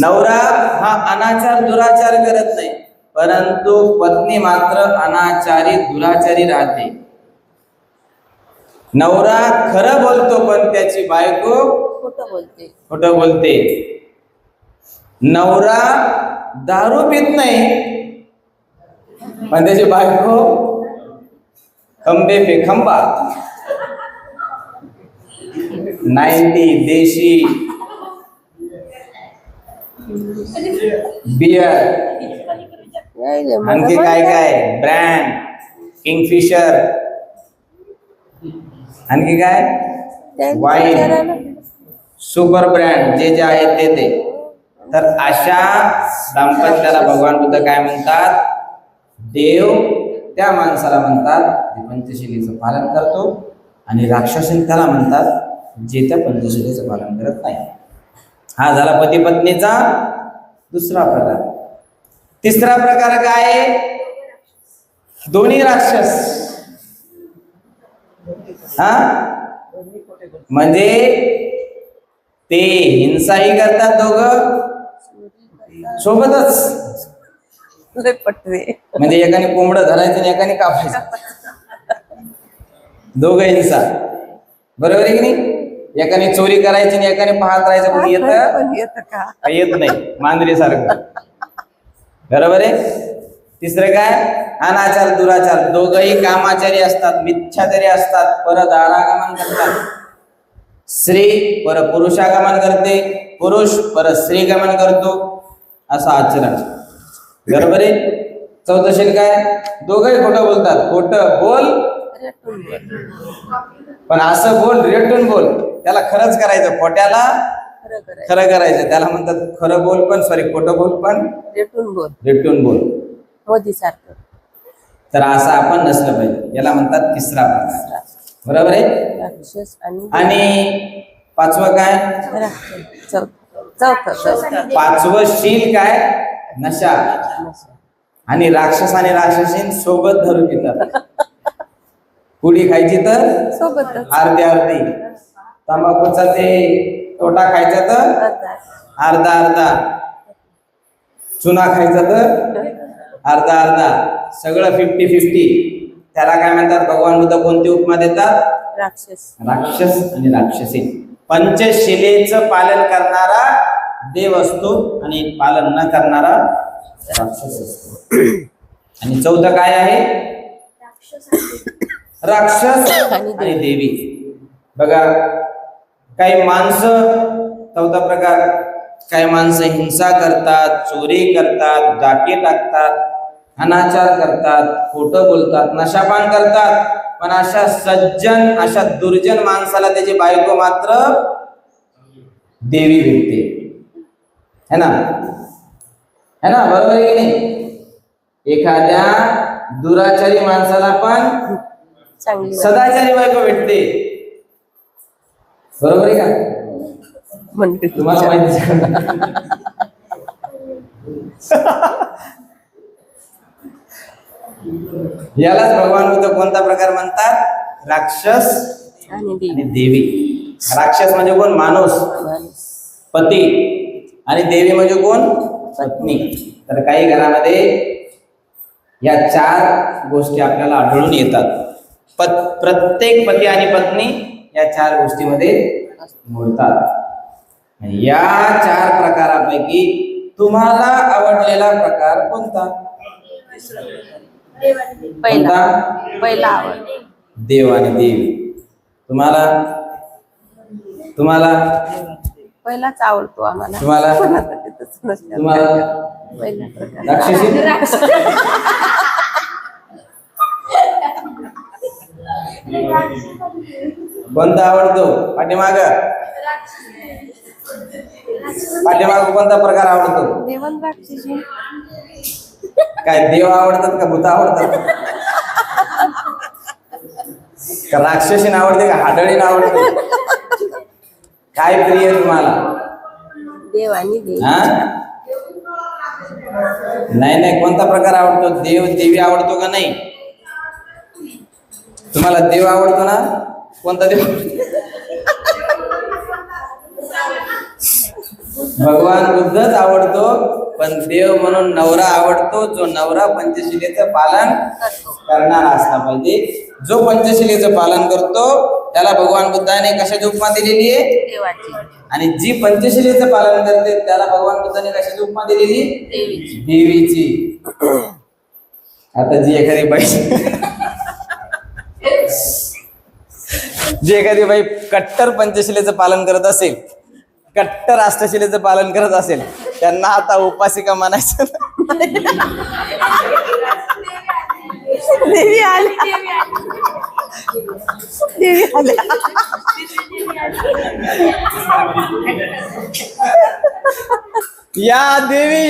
नवरा हा अनाचार दुराचार करत नाही, परंतु पत्नी मात्र अनाचारी दुराचारी राहते. नवरा खरं बोलतो पण त्याची बायको खोटं बोलते. खोटं बोलते. नवरा दारू पित नाही पण त्याची बायको खंबे पे खंबा, 90 देशी बियर, आणखी काय काय ब्रँड, किंगफिशर, आणखी काय वाईन, सुपर ब्रँड, जे जे आहेत ते. तर अशा दाम्पत्याला भगवान बुद्ध काय म्हणतात? देव त्या माणसाला म्हणतात जे पंचशिलेचं पालन करतो, आणि राक्षसीन त्याला म्हणतात जे त्या पंचशिलेचं पालन करत नाही. हा झाला पती पत्नीचा दुसरा प्रकार. तिसरा प्रकार काय? दोन्ही राक्षस. हा म्हणजे ते हिंसाही करतात दोघं सोबतच. पटवे. म्हणजे एकाने कोंबडं धरायचं आणि एकाने कापायचं, दोघं हिंसा, बरोबर आहे की नाही? एकाने चोरी करायची आणि एकाने पाहत राहायचं, कोणी येतं पण येतं का? येत नाही, मांजरी सारखं. बरोबर आहे. तिसरं काय, अनाचार दुराचार, दोघही कामाचारी असतात, मिथ्याचारी असतात, परदारागमन करतात. स्त्री पर पुरुषागमन करते, पुरुष पर स्त्रीगमन करतो, असं आचरण. बरोबर आहे. चौथं काय, दोघही खोटं बोलतात, खोटं बोल रेटून बोल. पण असं बोल रेटून बोल, त्याला खरंच करायचं, खोट्याला खरं करायचं. खरं करायचं. त्याला म्हणतात खरं बोल पण, सॉरी खोटं बोल पण रेटून बोल. रेटून बोल. मोदी सारखं. तर असं आपण नसलं पाहिजे. याला म्हणतात तिसरा प्रकार. बरोबर आहे. राक्षस आणि पाचवं काय, चौथं पाचवं शील काय, नशा. आणि राक्षस आणि राक्षसीन सोबत धरून येतात. पुडी खायची तर सोबतच अर्धी अर्धी, तंबाखूचा ते तोटा खायचा तर अर्धा अर्धा, चुना खायचा तर अर्धा अर्धा, सगळं 50-50. त्याला काय म्हणतात, भगवान बुद्ध कोणती उपमा देतात, राक्षस. राक्षस आणि राक्षसी. पंचशिलेचं पालन करणारा देव असतो आणि पालन न करणारा राक्षस असतो. आणि चौथं काय आहे, राक्षस आणि देवी. बघा, काही माणसं, चौथा प्रकार, काही माणसं हिंसा करतात, चोरी करतात, डाके टाकतात, अनाचार करतात, खोटं बोलतात, नशापान करतात. पण अशा सज्जन, अशा दुर्जन माणसाला त्याची बायको मात्र देवी भेटते. है ना, है ना, बरोबर आहे की नाही. एखाद्या दुराचारी माणसाला पण चांगली सदाचारी बायको भेटते. बरोबर आहे का, म्हणते तुम्हाला माहिती यालाच भगवान बुद्ध कोणता प्रकार म्हणतात, राक्षस आणि देवी. राक्षस म्हणजे कोण, माणूस, पती. आणि देवी म्हणजे कोण, पत्नी. तर काही घरामध्ये या 4 गोष्टी आपल्याला आढळून येतात. प्रत्येक पती आणि पत्नी या 4 गोष्टीमध्ये मोडतात. या 4 प्रकारापैकी तुम्हाला आवडलेला प्रकार कोणता, पहिला आवड, देव आणि देवी. तुम्हाला पहिलाच आवडतो आम्हाला. तुम्हाला पहिला प्रकार राक्षसी, कोणता आवडतो, पाठीमाग कोणता प्रकार आवडतो, देवन राक्षसी. काय देव आवडतात का भूत आवडतात, का राक्षसीन आवडते का हाडळीन आवडते, काय प्रिय तुम्हाला, देव आणि देवी. नाही, कोणता प्रकार आवडतो, देव देवी आवडतो का नाही. तुम्हाला देव आवडतो ना, कोणता देव, भगवान बुद्धच आवडतो. पण देव म्हणून नवरा आवडतो, जो नवरा पंचशिलेचं पालन करणारा असला पाहिजे. जो पंचशिलेचं पालन करतो त्याला भगवान बुद्धाने कशाची उपमा दिलेली आहे, देवाची. आणि जी पंचशिलेचं पालन करते त्याला भगवान बुद्धाने कशाची उपमा दिलेली, देवीची. आता जी एखादी बाई कट्टर पंचशिलेचं पालन करत असेल, कट्टर अष्टशिलेचं पालन करत असेल, त्यांना आता उपासिका म्हणायचं. देवी आल्या, देवी आल्या. या देवी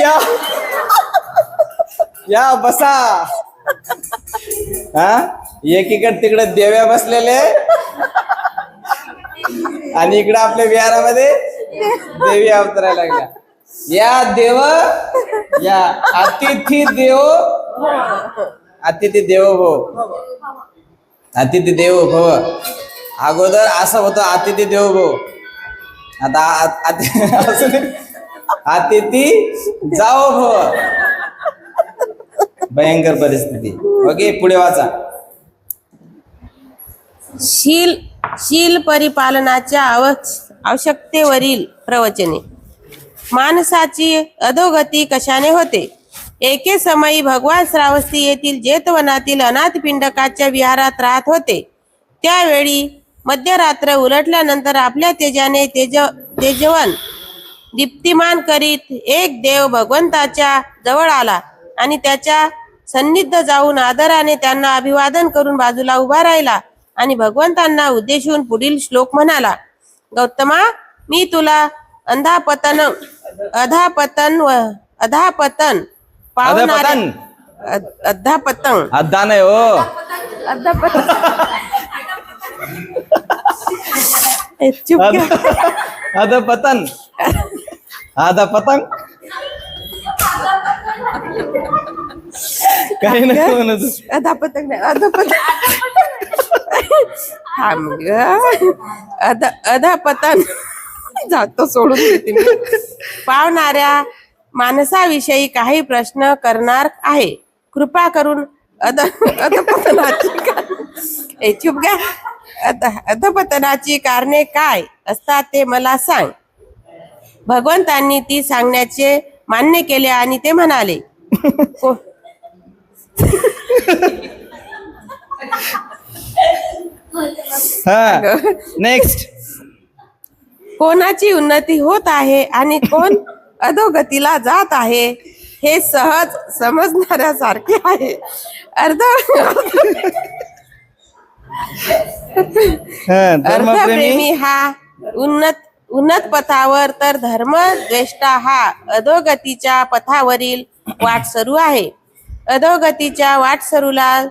या बसा. एकीकडे तिकडे देव्या बसलेले आणि इकडे आपल्या विहारामध्ये देवी अवतरायला लागल्या. या देव, या अतिथी देव, अतिथी देवो भव, अतिथी देवो भव. अगोदर असं होतं अतिथी देवो भव, आता अतिथी जाओ भव. भयंकर परिस्थिती. ओके, पुढे वाचा. शील शील परिपालनाच्या आवश्यकतेवरील प्रवचने. माणसाची अधोगती कशाने होते? एके समयी भगवान श्रावस्ती येथील जेतवनातील अनाथपिंडकाच्या विहारात राहत होते. त्यावेळी मध्यरात्र उलटल्यानंतर आपल्या तेजाने तेजवन दीप्तिमान करीत एक देव भगवंताच्या जवळ आला आणि त्याच्या सन्निध जाऊन आदराने त्यांना अभिवादन करून बाजूला उभा राहिला आणि भगवंतांना उद्देशून पुढील श्लोक म्हणाला. गौतमा, मी तुला अधापतन पावणाऱ्या अधापतन अद्दा नाही हो, चुप घ्या. अधपतन, अधपतंग काही नाही म्हणत. अधापतन नाही, अधपतन. थांब ग. अधापतन जातो सोडून देते मी. पावणाऱ्या माणसाविषयी काही प्रश्न करणार आहे. कृपा करून अधपतनाची चुप घ्या. अधपतनाची कारणे काय असतात ते मला सांग. भगवंतांनी ती सांगण्याचे मान्य केले आणि ते म्हणाले. नेक्स्ट. कोणाची उन्नती होत आहे आणि कोण अधोगतीला जात आहे हे सहज समजणाऱ्यासारखे आहे. अर्थप्रेमी हा उन्नत पथावर तर धर्मद्वेष्टा हा अधोगतीच्या पथावरील वाटसरू आहे. अधोगतीच्या वाटसरूला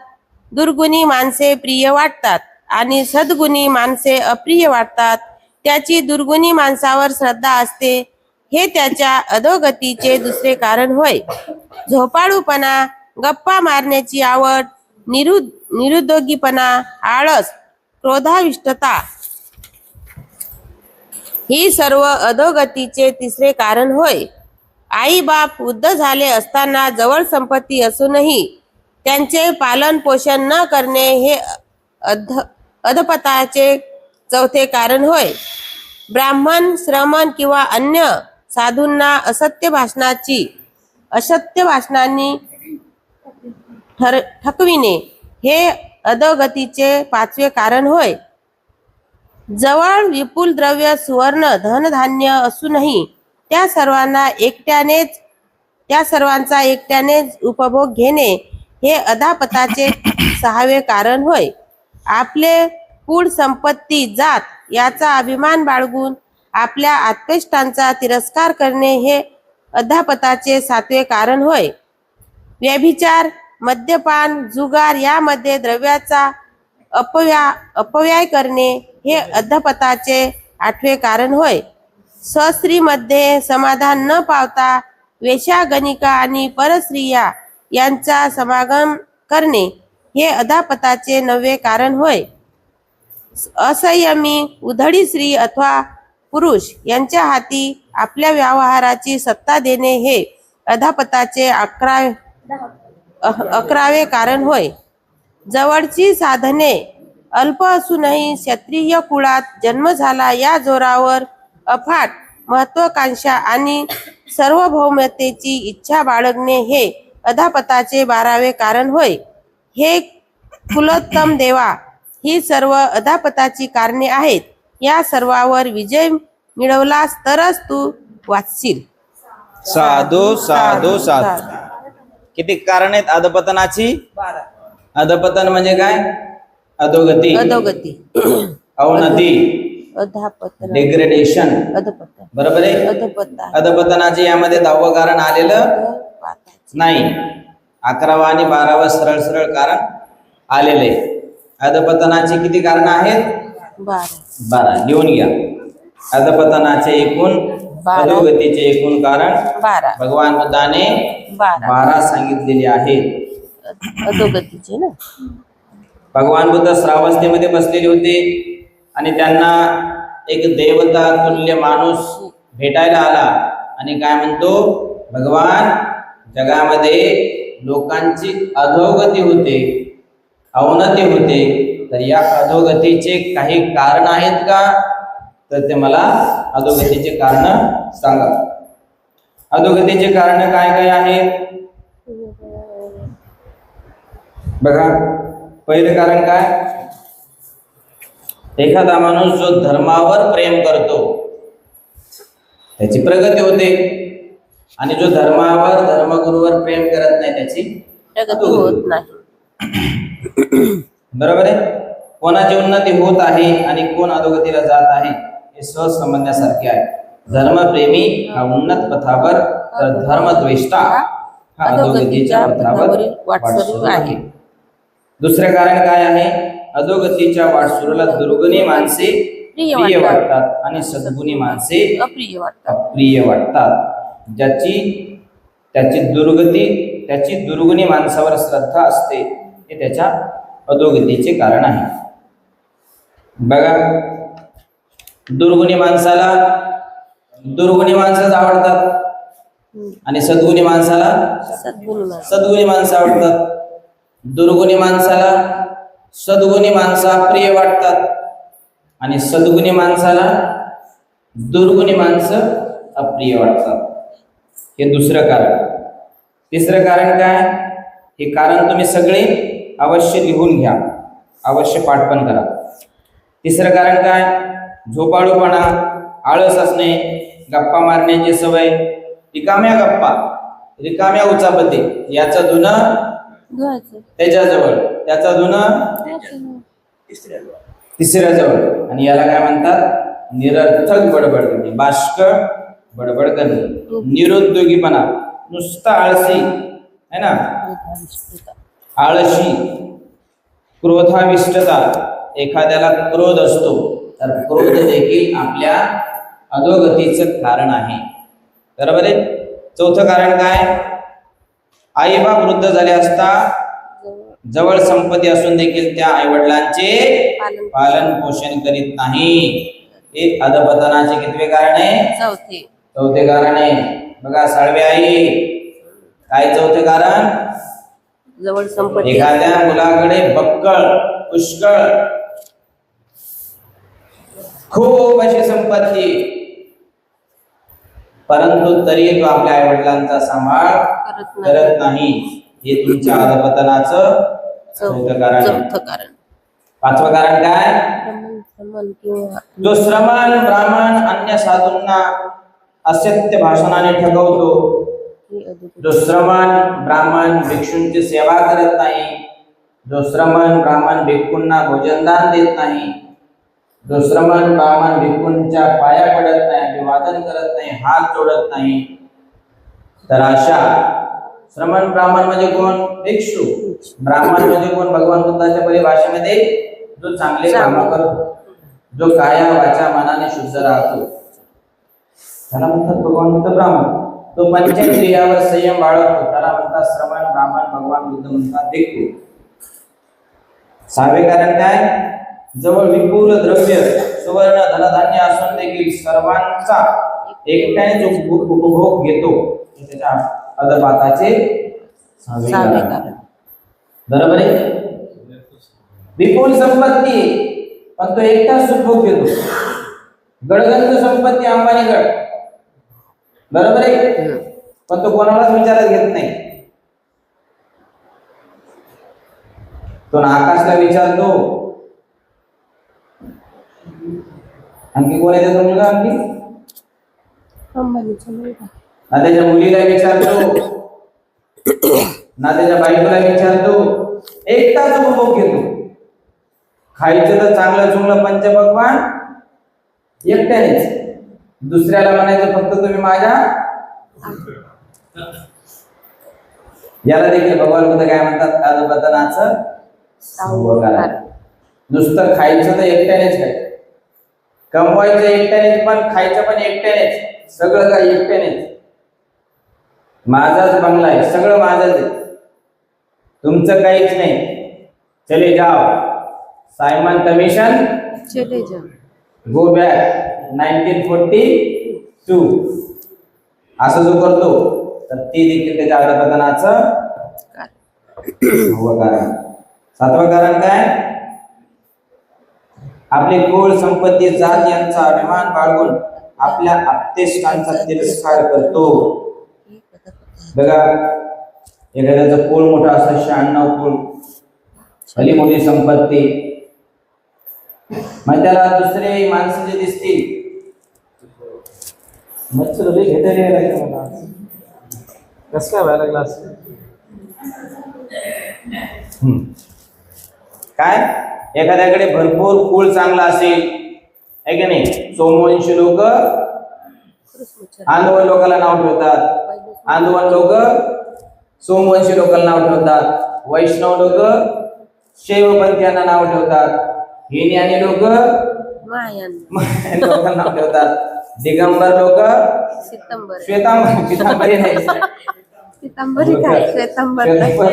दुर्गुणी माणसे प्रिय वाटतात आणि सद्गुणी माणसे अप्रिय वाटतात. त्याची दुर्गुणी माणसावर श्रद्धा असते हे त्याच्या अधोगतीचे दुसरे कारण होय. झोपाळूपणा, गप्पा मारण्याची आवड, निरुद्योगीपणा, आळस, क्रोधाविष्टता ही सर्व अधोगतीचे तिसरे कारण होय. आई बाप वृद्ध झाले असताना जवळ संपत्ती असूनही त्यांचे पालन पोषण न करणे हे अधपताचे चौथे कारण होय. ब्राह्मण, श्रमण किंवा अन्य साधूंना असत्य भाषणांनी ठकविणे हे अधोगतीचे पाचवे कारण होय. जवळ विपुल द्रव्य, सुवर्ण, धनधान्य असूनही त्या सर्वांचा एकट्यानेच उपभोग घेणे हे अधापताचे सहावे कारण होय. आपले कुळ, संपत्ती, जात याचा अभिमान बाळगून आपल्या आत्पेष्टांचा तिरस्कार करणे हे अधापताचे सातवे कारण होय. व्यभिचार, मद्यपान, जुगार यामध्ये द्रव्याचा अपव्यय करणे हे अधपताचे आठवे कारण होय. स्त्रीमध्ये समाधान न पावता वेश्यागणिका आणि परस्त्रिया यांचा समागम करणे हे अधापताचे नववे कारण होय. असंयमी, उधळी स्त्री अथवा पुरुष यांच्या हाती आपल्या व्यवहाराची सत्ता देणे हे अधापताचे अकरावे कारण होय. जवळची साधने अल्प असूनही क्षत्रिय कुळात जन्म झाला या जोरावर अफाट महत्वाकांक्षा आणि सार्वभौमतेची इच्छा बाळगणे हे अधापताचे 12वे कारण होय. हे कुलोत्तम देवा, ही सर्व अधापताची कारणे आहेत. या सर्वावर विजय मिळवलास तरच तू वाचशील. साधू साधू साधू. किती कारण आहेत अधपतनाची? 12. अधपतन म्हणजे काय? अधोगती, अवनती, अधापतन, डिग्रेडेशन, अधपतन. बरोबर आहे. अधपतनाचे यामध्ये 10वं कारण आलेलं नाही. 11वं आणि 12वं सरळ सरळ कारण आलेले. अधपतनाची किती कारण आहेत? 12. लिहून घ्या. अधपतनाचे एकूण, अधोगतीचे एकूण कारण भगवान बुद्धाने 12 सांगितलेले आहेत. अधोगतीचे ना. भगवान बुद्ध श्रावस्तीमध्ये बसलेले होते आणि त्यांना एक देवता तुल्य माणूस भेटायला आला आणि काय म्हणतो, भगवान, जगामध्ये लोकांची अधोगती होते, अवनती होते, तर या अधोगतीचे काही कारण आहेत का, तर ते मला अधोगतीचे कारण सांगा. अधोगतीचे कारण काय काय आहेत बघा. पहिलं कारण काय, एखादा माणूस जो धर्मावर प्रेम करतो त्याची प्रगती होते, आणि जो धर्मावर धर्मगुरूवर प्रेम करत नाही त्याची प्रगती होत नाही. बरोबर आहे. कोणाची उन्नती होत आहे आणि कोण अधोगतीला जात आहे हे सहज समजण्यासारखे आहे. धर्मप्रेमी हा उन्नत पथावर, तर धर्मद्वेष्टा हा अधोगतीच्या पथावर वाटसरू आहे. दुसरे कारण काय आहे, अधोगतीच्या वाटसरूला दुर्गुणी माणसे प्रिय वाटतात आणि सद्गुणी माणसे अप्रिय वाटतात. त्याची दुर्गुणी माणसावर श्रद्धा असते हे त्याच्या अधोगतीचे कारण आहे. बघा, दुर्गुणी माणसंच आवडतात आणि सद्गुणी माणसाला सद्गुणी माणसं आवडतात. दुर्गुणी माणसाला सद्गुणी माणसं अप्रिय वाटतात आणि सद्गुणी माणसाला दुर्गुणी माणसं अप्रिय वाटतात. हे दुसरं कारण. तिसरं कारण काय, हे कारण तुम्ही सगळे अवश्य लिहून घ्या, अवश्य पाठ पण करा. तिसरं कारण काय, झोपाळूपणा, आळस असणे, गप्पा मारण्याची सवय, रिकाम्या गप्पा, रिकाम्या उचापती, याचं धुणं त्याच्याजवळ, त्याचा धुणं तिसऱ्याजवळ, आणि याला काय म्हणतात, निरर्थक बडबड करणे, बाष्क बडबड करणे, निरुद्योगीपणा, नुसता आळसी है ना, आळशी, क्रोधाविष्टता, एखाद्याला क्रोध असतो तर क्रोध देखील आपल्या अधोगतीचं कारण आहे. बरोबर आहे. चौथं कारण काय, आईबाप वृद्ध झाले असता जवळ संपत्ती असून देखील त्या आईवडिलांचे पालन पोषण करीत नाही. हे अधपतनाचे कितवे कारण आहे, चौथे कारण आहे. बघा साळवे आई, काय चौथे कारण, जवळ संपत्ती, एखाद्या मुलाकडे बक्कळ पुष्कळ खूप अशी संपत्ती, परंतु तरी तो आपल्या आई वडिलांचा सांभाळ करत नाही. हे तुमच्या अधपतनाचं चौथं कारण. पाचवं कारण काय, जो श्रमण ब्राह्मण अन्य साधूंना असत्य भाषणाने ठगवतो, जो श्रमण ब्राह्मण भिक्षूंची सेवा करत नाही, जो श्रमण ब्राह्मण भिक्खूंना भोजनदान देत नाही, जो श्रमण ब्राह्मण भिक्खूंच्या पाया पडत नाही, अभिवादन करत नाही, हात जोडत नाही, तर अशा श्रमण ब्राह्मण म्हणजे कोण, भिक्षू. ब्राह्मण म्हणजे कोण, भगवान बुद्धाच्या परिभाषेमध्ये जो चांगले काम करतो, जो काया वाचा मनाने शुद्ध राहतो, त्याला म्हणतात भगवान बुद्ध ब्राह्मण. तो पंचेंद्रियावर संयम बाळगतो, त्याला म्हणतात श्रमण ब्राह्मण. भगवान बुद्ध म्हणतात भिक्खू. सहावे कारण काय, जवळ विपुल द्रव्य सुवर्ण धनधान्य असून देखील सर्वांचा एकट्याने जो उपभोग घेतो, त्याच्या अधपाताचे सहावे कारण. बरोबर आहे. विपुल संपत्ती पण तो एकटाच उपभोग घेतो. गडगंज संपत्ती अंबानीगड, बरोबर आहे, पण तो कोणालाच विचारात घेत नाही. तो आकाशला विचारतो, आणखी कोण आहे त्याचा मुलगा, आणखी ना त्याच्या मुलीला विचारतो, ना त्याच्या बायकोला विचारतो, एकटाच उपभोग घेतो. खायचं तर चांगलं चुंगलं पंचभगवान एकट्यानेच, दुसऱ्याला म्हणायचं फक्त तुम्ही माझ्या. याला देखील भगवान बुद्ध काय म्हणतात, अधपतनाचं सहावं कारण. नुसतं खायचं तर एकट्यानेच खायचं, कमवायचं एकट्यानेच, पण खायचं पण एकट्यानेच, सगळं काही एकट्यानेच. माझाच बंगला आहे, सगळं माझंच आहे, तुमचं काहीच नाही. चले जाओ, सायमन कमिशन, चले जाओ, गो बॅक 1942. असं जो करतो तर ते देखील त्याच्या अधपतनाचं सहावं कारण. सातवं कारण काय, आपली कुळ संपत्ती जात यांचा अभिमान बाळगून आपल्या आप्तेष्टांचा तिरस्कार करतो. बघा, एखाद्याचं कुळ मोठा असतं, 96 कुळ, भली मोठी संपत्ती, मग त्याला दुसरे माणसं जे दिसतील, मच्छर घेता कस काय व्हायला लागला असं काय, एखाद्याकडे भरपूर कुळ चांगला असेल, आहे की नाही, सोमवंशी लोक आंदोलन लोकांना नाव ठेवतात, आंदोलन लोक सोमवंशी लोकांना नाव ठेवतात, वैष्णव लोक शैवपंथीयांना नाव ठेवतात, हिनी आणि लोक लोकांना नाव ठेवतात, दिगंबर लोक श्वेतांबरी नाही, श्वेतांबर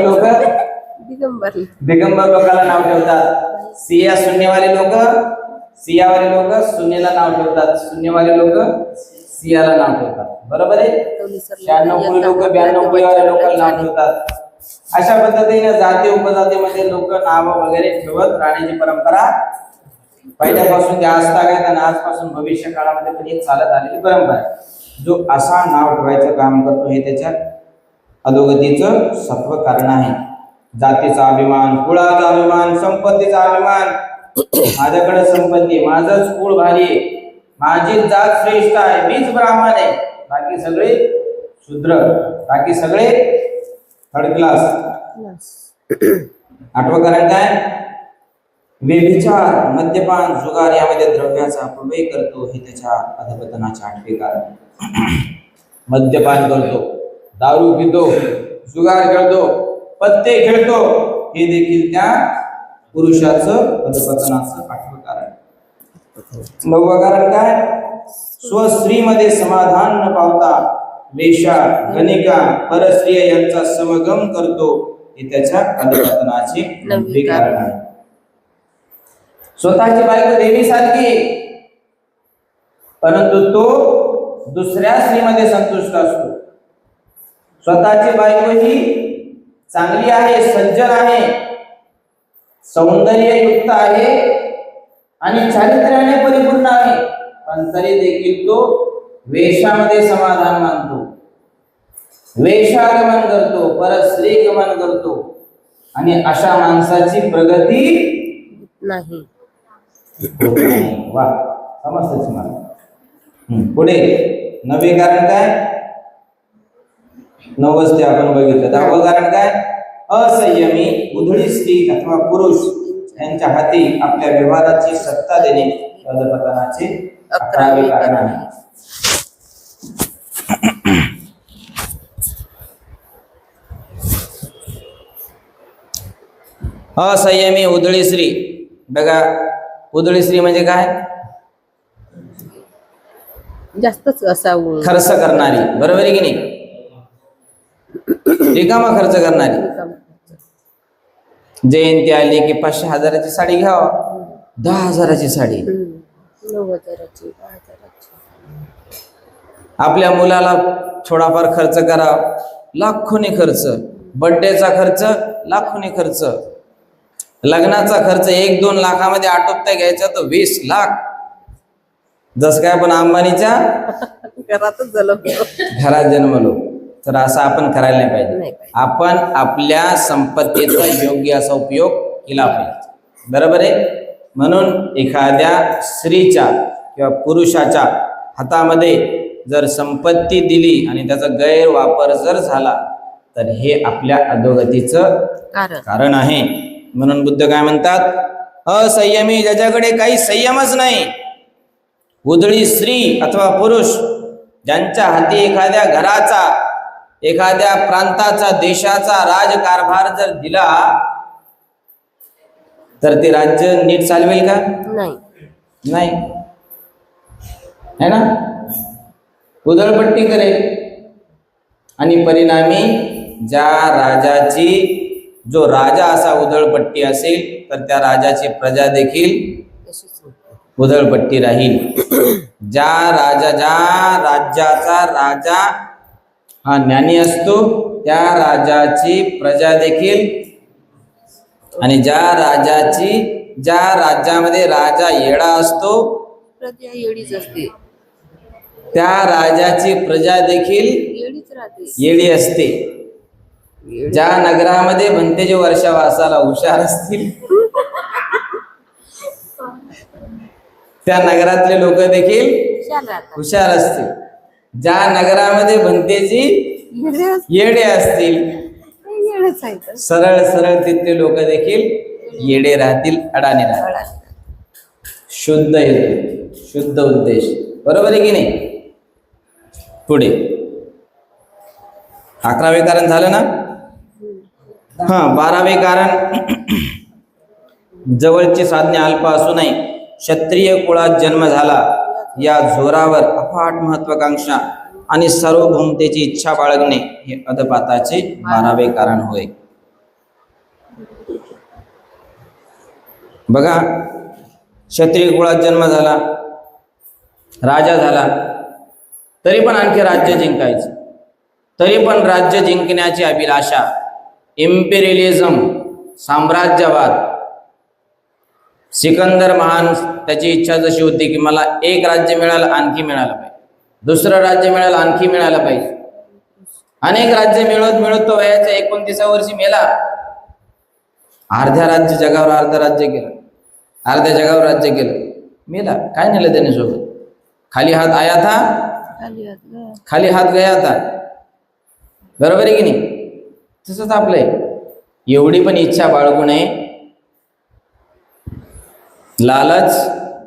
लोक दिगंबर लोकांना नाव ठेवतात, सिया शून्यवाले लोक सियावाले लोक शून्यला नाव ठेवतात, शून्यवाले लोक सियाला नाव ठेवतात. बरोबर आहे. 96 कुळी लोक 92 कुळीवाले लोकांना नाव ठेवतात. अशा पद्धतीने जाती उपजातीमध्ये लोक नाव वगैरे ठेवत राहण्याची परंपरा पहिल्यापासून ते आजतागायत आणि आजपासून भविष्य काळामध्ये पण एक चालत आलेली परंपरा आहे. जो असा नाव ठेवायचं काम करतो हे त्याच्या अधोगतीचं सत्व कारण आहे. जातीचा अभिमान, कुळाचा अभिमान, संपत्तीचा अभिमान, माझ्याकडे संपत्ती, माझंच कुळ भारी आहे, माझी जात श्रेष्ठ आहे, मीच ब्राह्मण आहे, बाकी सगळे शूद्र, बाकी सगळे थर्ड क्लास. आठवं कारण काय, व्यभिचार, मद्यपान, जुगार यामध्ये द्रव्याचा अपव्यय करतो हे त्याच्या अधपतनाचे आठवे कारण. मद्यपान करतो, दारू पितो, जुगार खेळतो, पत्ते खेळतो, हे देखील त्या पुरुषाचं अधपतनाचं आठवं कारण. 9वं कारण काय, स्वस्त्रीमध्ये समाधान न पावता वेश्या, गणिका, परस्त्रिय यांचा समगम करतो हे त्याच्या अधपतनाचे 9वे कारण आहे. स्वतःची बायको देवीसारखी, परंतु तो दुसऱ्या स्त्रीमध्ये संतुष्ट असतो. स्वतःची बायको ही चांगली आहे, सज्जन आहे, सौंदर्ययुक्त आहे आणि चारित्र्याने परिपूर्ण आहे, पण तरी देखील तो वेशामध्ये समाधान मानतो, वेशागमन करतो, परत स्त्रीगमन करतो, आणि अशा माणसाची प्रगती नाही. वा, समजतच मला. पुढे 9वे कारण काय, 9 ते आपण बघितलं. 10वं कारण काय, असंयमी उधळी स्त्री अथवा पुरुष यांच्या हाती आपल्या व्यवहाराची सत्ता देणे अधपतनाचे 11वे कारण आहे. असंयमी उधळी स्त्री, बघा, उधळी स्त्री म्हणजे काय, जास्तच असा खर्च करणारी, बरोबर आहे की नाही, रिकामा खर्च करणारी. जयंती आली की 500,000ची साडी घ्यावा, 10,000ची साडी, 9,000ची, 10,000ची. आपल्या मुलाला थोडाफार खर्च करावा, लाखोनी खर्च, बर्थडेचा खर्च लाखोनी खर्च, लग्नाचा खर्च 1-2 लाखामध्ये आटोपता घ्यायचा तर 20 लाख. जस काय आपण अंबानीच्या घरातच झालं, घरात जन्मलो, तर असं आपण करायला नाही पाहिजे. आपण आपल्या संपत्तीचा योग्य असा उपयोग केला पाहिजे, बरोबर आहे. म्हणून एखाद्या स्त्रीच्या किंवा पुरुषाच्या हातामध्ये जर संपत्ती दिली आणि त्याचा गैरवापर जर झाला तर हे आपल्या अधोगतीचं कारण आहे. म्हणून बुद्ध काय म्हणतात, असंयमी, ज्याच्याकडे काही संयमच नाही, उधळी स्त्री अथवा पुरुष ज्यांच्या हाती एखाद्या घराचा, एखाद्या प्रांताचा, देशाचा राजकारभार जर दिला तर ते राज्य नीट चालवेल का, नाही, है ना, उधळपट्टी करेल. आणि परिणामी ज्या राजाची, जो राजा असा उधळपट्टी असेल तर त्या राजाची प्रजा देखील उधळपट्टी राहील. ज्या राज्याचा राजा हा ज्ञानी असतो त्या राजाची प्रजा देखील, आणि ज्या राजाची ज्या राज्यामध्ये राजा येडा असतो प्रजा येडीच असते, त्या राजाची प्रजा देखील येडीच राहते. येडी असते. ज्या नगरामध्ये भंतेजी वर्षावासाला हुशार असतील त्या नगरातले लोक देखील हुशार राहतात. हुशार असतील. ज्या नगरामध्ये भंतेजी येडे असते, येडे असतील ते येडेच आहेत. सरळ सरळ तिथले लोक देखील येडे राहतील, अडाणी राहतील. शुद्ध हेतू, शुद्ध उद्देश, बरोबर आहे की नाही? पुढे 11वे कारण झालं ना? हा 12वे कारण जवळची साधने अल्प असू नये, क्षत्रिय कुळात जन्म झाला या जोरावर अफाट महत्वाकांक्षा आणि सार्वभौमतेची इच्छा बाळगणे हे अधपाताचे 12वे कारण होय. बघा, क्षत्रिय कुळात जन्म झाला, राजा झाला, तरी पण आणखी राज्य जिंकायचं, तरी पण राज्य जिंकण्याची अभिलाषा, इम्पेरियलिझम, साम्राज्यवाद. सिकंदर महान त्याची इच्छा जशी होती की मला एक राज्य मिळालं, आणखी मिळालं पाहिजे, दुसरं राज्य मिळालं, आणखी मिळालं पाहिजे. अनेक राज्य मिळवत मिळवत तो वयाच्या 29व्या वर्षी मेला. अर्ध्या राज्य जगावर अर्ध राज्य केलं, अर्ध्या जगावर राज्य केलं, मेला. काय नेलं त्याने सोबत? खाली हात आया था, खाली हात गया था. बरोबर आहे की नाही? तसंच आपलंय. एवढी पण इच्छा बाळगू नये. लालच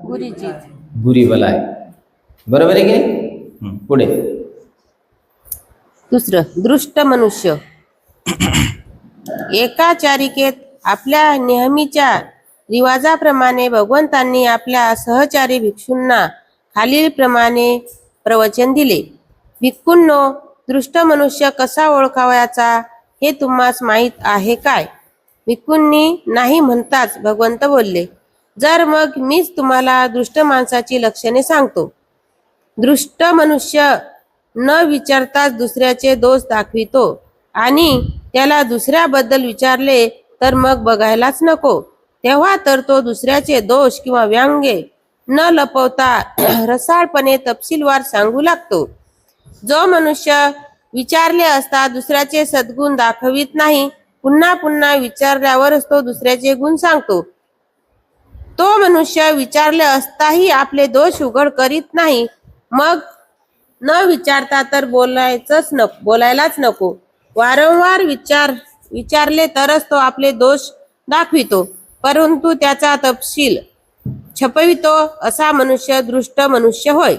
बुरी चीज. बुरी बला आहे. बरोबर आहे की नाही? पुढे दुसरं, दृष्ट मनुष्य. एका चारिकेत आपल्या नेहमीच्या रिवाजाप्रमाणे भगवंतांनी आपल्या सहचारी भिक्षूंना खालीलप्रमाणे प्रवचन दिले. भिक्खूंनो, दृष्ट मनुष्य कसा ओळखावयाचा हे तुम्हास माहीत आहे काय? भिक्खूंनी नाही म्हणताच भगवंत बोलले, जर मग मीच तुम्हाला दृष्ट माणसाची लक्षणे सांगतो. दृष्ट मनुष्य न विचारताच दुसऱ्याचे दोष दाखवितो आणि त्याला दुसऱ्याबद्दल विचारले तर मग बघायलाच नको. तेव्हा तर तो दुसऱ्याचे दोष किंवा व्यंग्य न लपवता रसाळपणे तपशीलवार सांगू लागतो. जो मनुष्य विचारले असता दुसऱ्याचे सद्गुण दाखवित नाही, पुन्हा पुन्हा विचारल्यावरच तो दुसऱ्याचे गुण सांगतो, तो मनुष्य विचारले असताही आपले दोष उघड करीत नाही. मग न विचारता तर बोलायलाच नको. वारंवार विचारले तरच तो आपले दोष दाखवितो, परंतु त्याचा तपशील छपवितो असा मनुष्य दृष्ट मनुष्य होय.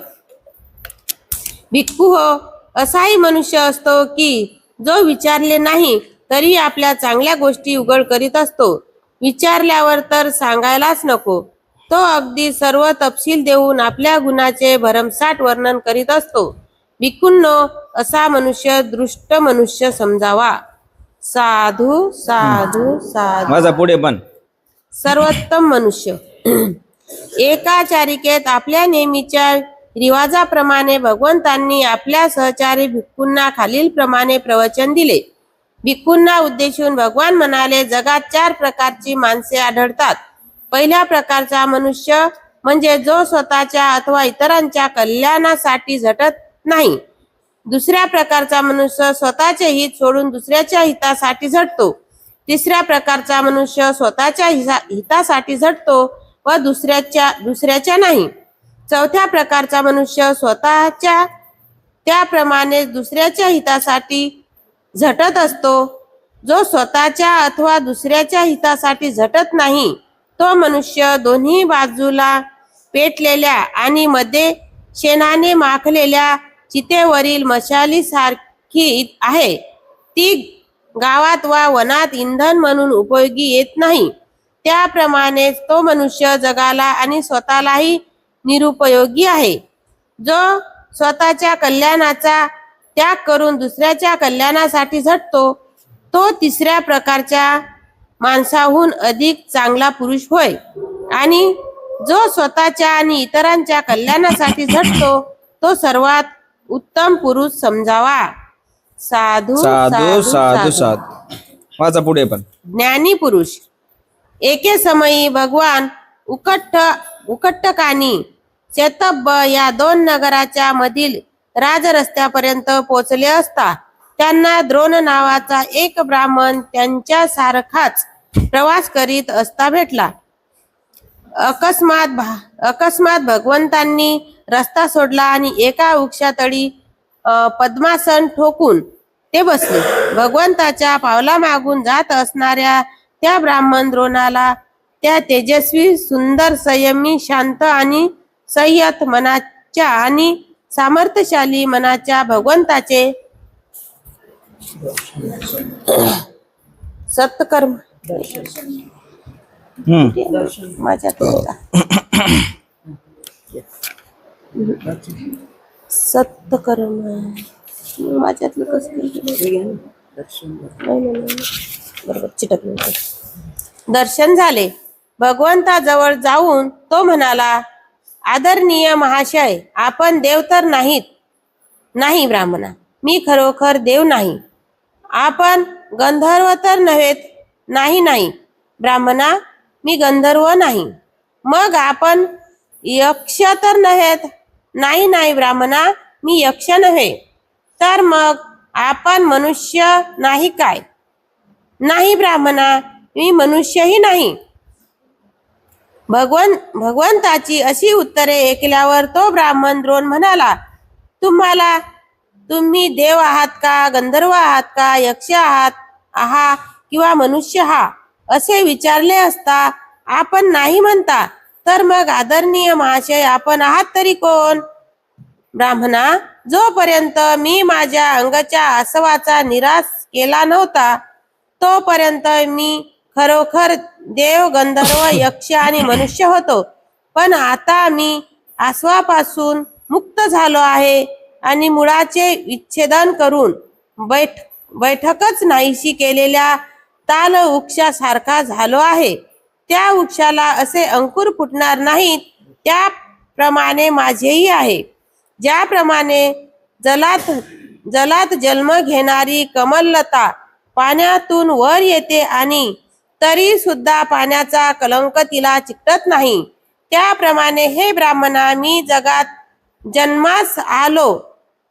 भिक्खू हो, असाही मनुष्य असतो की जो विचारले नाही तरी आपल्या चांगल्या गोष्टी उघड करीत असतो, विचारल्यावर तर सांगायलाच नको. तो अगदी सर्व तपशील देऊन आपल्या गुणाचे भरमसाठ वर्णन करीत असतो. भिक्खूंनो, असा मनुष्य दृष्ट मनुष्य समजावा. साधू साधू साधू. माझा पुढे पण सर्वोत्तम मनुष्य. एका चारिकेत आपल्या नेहमीच्या रिवाजाप्रमाणे भगवंतांनी आपल्या सहचारी भिक्खूंना खालीलप्रमाणे प्रवचन दिले. भिक्खूंना उद्देशून भगवान म्हणाले, जगात 4 प्रकारची माणसे आढळतात. पहिल्या प्रकारचा मनुष्य म्हणजे जो स्वतःच्या अथवा इतरांच्या कल्याणासाठी झटत नाही. दुसऱ्या प्रकारचा मनुष्य स्वतःचे हित सोडून दुसऱ्याच्या हितासाठी झटतो. तिसऱ्या प्रकारचा मनुष्य स्वतःच्या हितासाठी झटतो व दुसऱ्याच्या नाही. चौथ्या प्रकारचा मनुष्य स्वतःच्या त्याप्रमाणे दुसऱ्याच्या हितासाठी झटत असतो. जो स्वतःच्या अथवा दुसऱ्याच्या हितासाठी झटत नाही तो मनुष्य दोन्ही बाजूला पेटलेल्या आणि मध्ये शेणाने माखलेल्या चितेवरील मशालीसारखी आहे. ती गावात वा वनात इंधन म्हणून उपयोगी येत नाही. त्याप्रमाणेच तो मनुष्य जगाला आणि स्वतःलाही निरुपयोगी आहे. जो स्वतःच्या कल्याणाचा त्याग करून दुसऱ्याच्या कल्याणासाठी झटतो तो तिसऱ्या प्रकारच्या माणसाहून अधिक चांगला पुरुष होय. आणि जो स्वतःच्या आणि इतरांच्या कल्याणासाठी झटतो तो सर्वात उत्तम पुरुष समजावा. साधू साधू साधू साधू. माझा पुढे पण ज्ञानी पुरुष. एके समयी भगवान उकट्टकानी शेतब्ब या 2 नगराच्या मधील राजरस्त्यापर्यंत पोचले असता त्यांना द्रोण नावाचा एक ब्राह्मण त्यांच्यासारखाच प्रवास करीत असता भेटला. अकस्मात भगवंतांनी रस्ता सोडला आणि एका वृक्षातळी पद्मासन ठोकून ते बसले. भगवंताच्या पावलामागून जात असणाऱ्या त्या ब्राह्मण द्रोणाला त्या तेजस्वी, सुंदर, संयमी, शांत आणि संयत मनाच्या आणि सामर्थ्यशाली मनाच्या भगवंताचे सत्कर्म सत्कर्म माझ्यातलं कसं बरोबर चिटकलं. दर्शन झाले. भगवंताजवळ जाऊन तो म्हणाला, आदरणीय महाशय, आपण देव तर नाहीत. नाही ब्राह्मणा, मी खरोखर देव नाही. आपण गंधर्व तर नव्हेत. नाही नाही ब्राह्मणा, मी गंधर्व नाही. मग आपण यक्ष तर नव्हेत. नाही नाही ब्राह्मणा, मी यक्ष नव्हे. तर मग आपण मनुष्य नाही काय? नाही ब्राह्मणा, मी मनुष्यही नाही. भगवंताची अशी उत्तरे ऐकल्यावर तो ब्राह्मण द्रोण म्हणाला, तुम्ही देव आहात का, गंधर्व आहात का, यक्ष आहात किंवा मनुष्य असे विचारले असता आपण नाही म्हणता, तर मग आदरणीय महाशय, आपण आहात तरी कोण? ब्राह्मणा, जोपर्यंत मी माझ्या अंगाच्या आसवाचा निराश केला नव्हता तोपर्यंत मी खरोखर देव, गंधर्व, यक्ष आणि मनुष्य होतो. पण आता मी आसवापासून मुक्त झालो आहे आणि मुळाचे विच्छेदन करून बैठकच नाहीशी केलेल्या ताल वृक्षासारखा झालो आहे. त्या वृक्षाला असे अंकुर फुटणार नाहीत, त्याप्रमाणे माझेही आहे. ज्याप्रमाणे जलात जन्म घेणारी कमललता पाण्यातून वर येते आणि तरी सुद्धा पाण्याचा कलंक तिला चिकटत नाही, त्याप्रमाणे हे ब्राह्मणा, मी जगात जन्मास आलो,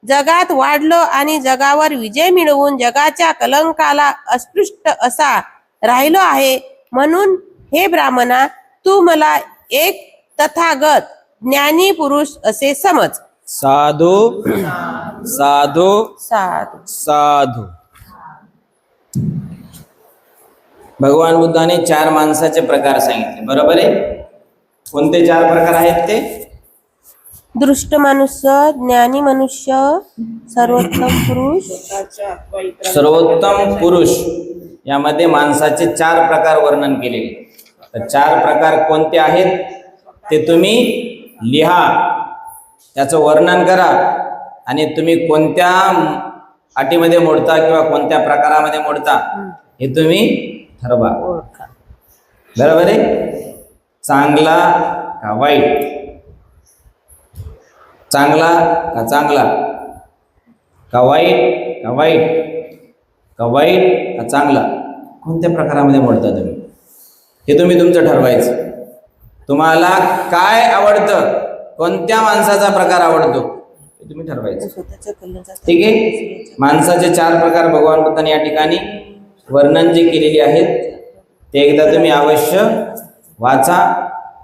जगात वाढलो आणि जगावर विजय मिळवून जगाच्या कलंकाला अस्पृष्ट असा राहिलो आहे. म्हणून हे ब्राह्मणा, तू मला एक तथागत ज्ञानी पुरुष असे समज. साधू साधू साधू. साधू. भगवान बुद्धाने 4 माणसाचे प्रकार सांगितले, बरोबर आहे? कोणते 4 प्रकार आहेत ते? दृष्ट मनुष्य, ज्ञानी मनुष्य, सर्वोत्तम पुरुष. सर्वोत्तम पुरुष यामध्ये माणसाचे 4 प्रकार वर्णन केलेले. तर 4 प्रकार कोणते आहेत ते तुम्ही लिहा, त्याचं वर्णन करा आणि तुम्ही कोणत्या अटीमध्ये मोडता किंवा कोणत्या प्रकारामध्ये मोडता हे तुम्ही ठरवा. बरोबर आहे? चांगला का वाईट, चांगला का चांगला, का वाईट का वाईट, का वाईट का चांगला, कोणत्या प्रकारामध्ये मोडता तुम्ही हे तुम्ही तुमचं ठरवायचं. तुम्हाला काय आवडतं, कोणत्या माणसाचा प्रकार आवडतो हे तुम्ही ठरवायचं. ठीक आहे? माणसाचे 4 प्रकार भगवान बुद्धांनी या ठिकाणी वर्णन जे केलेले आहेत ते एकदा तुम्ही अवश्य वाचा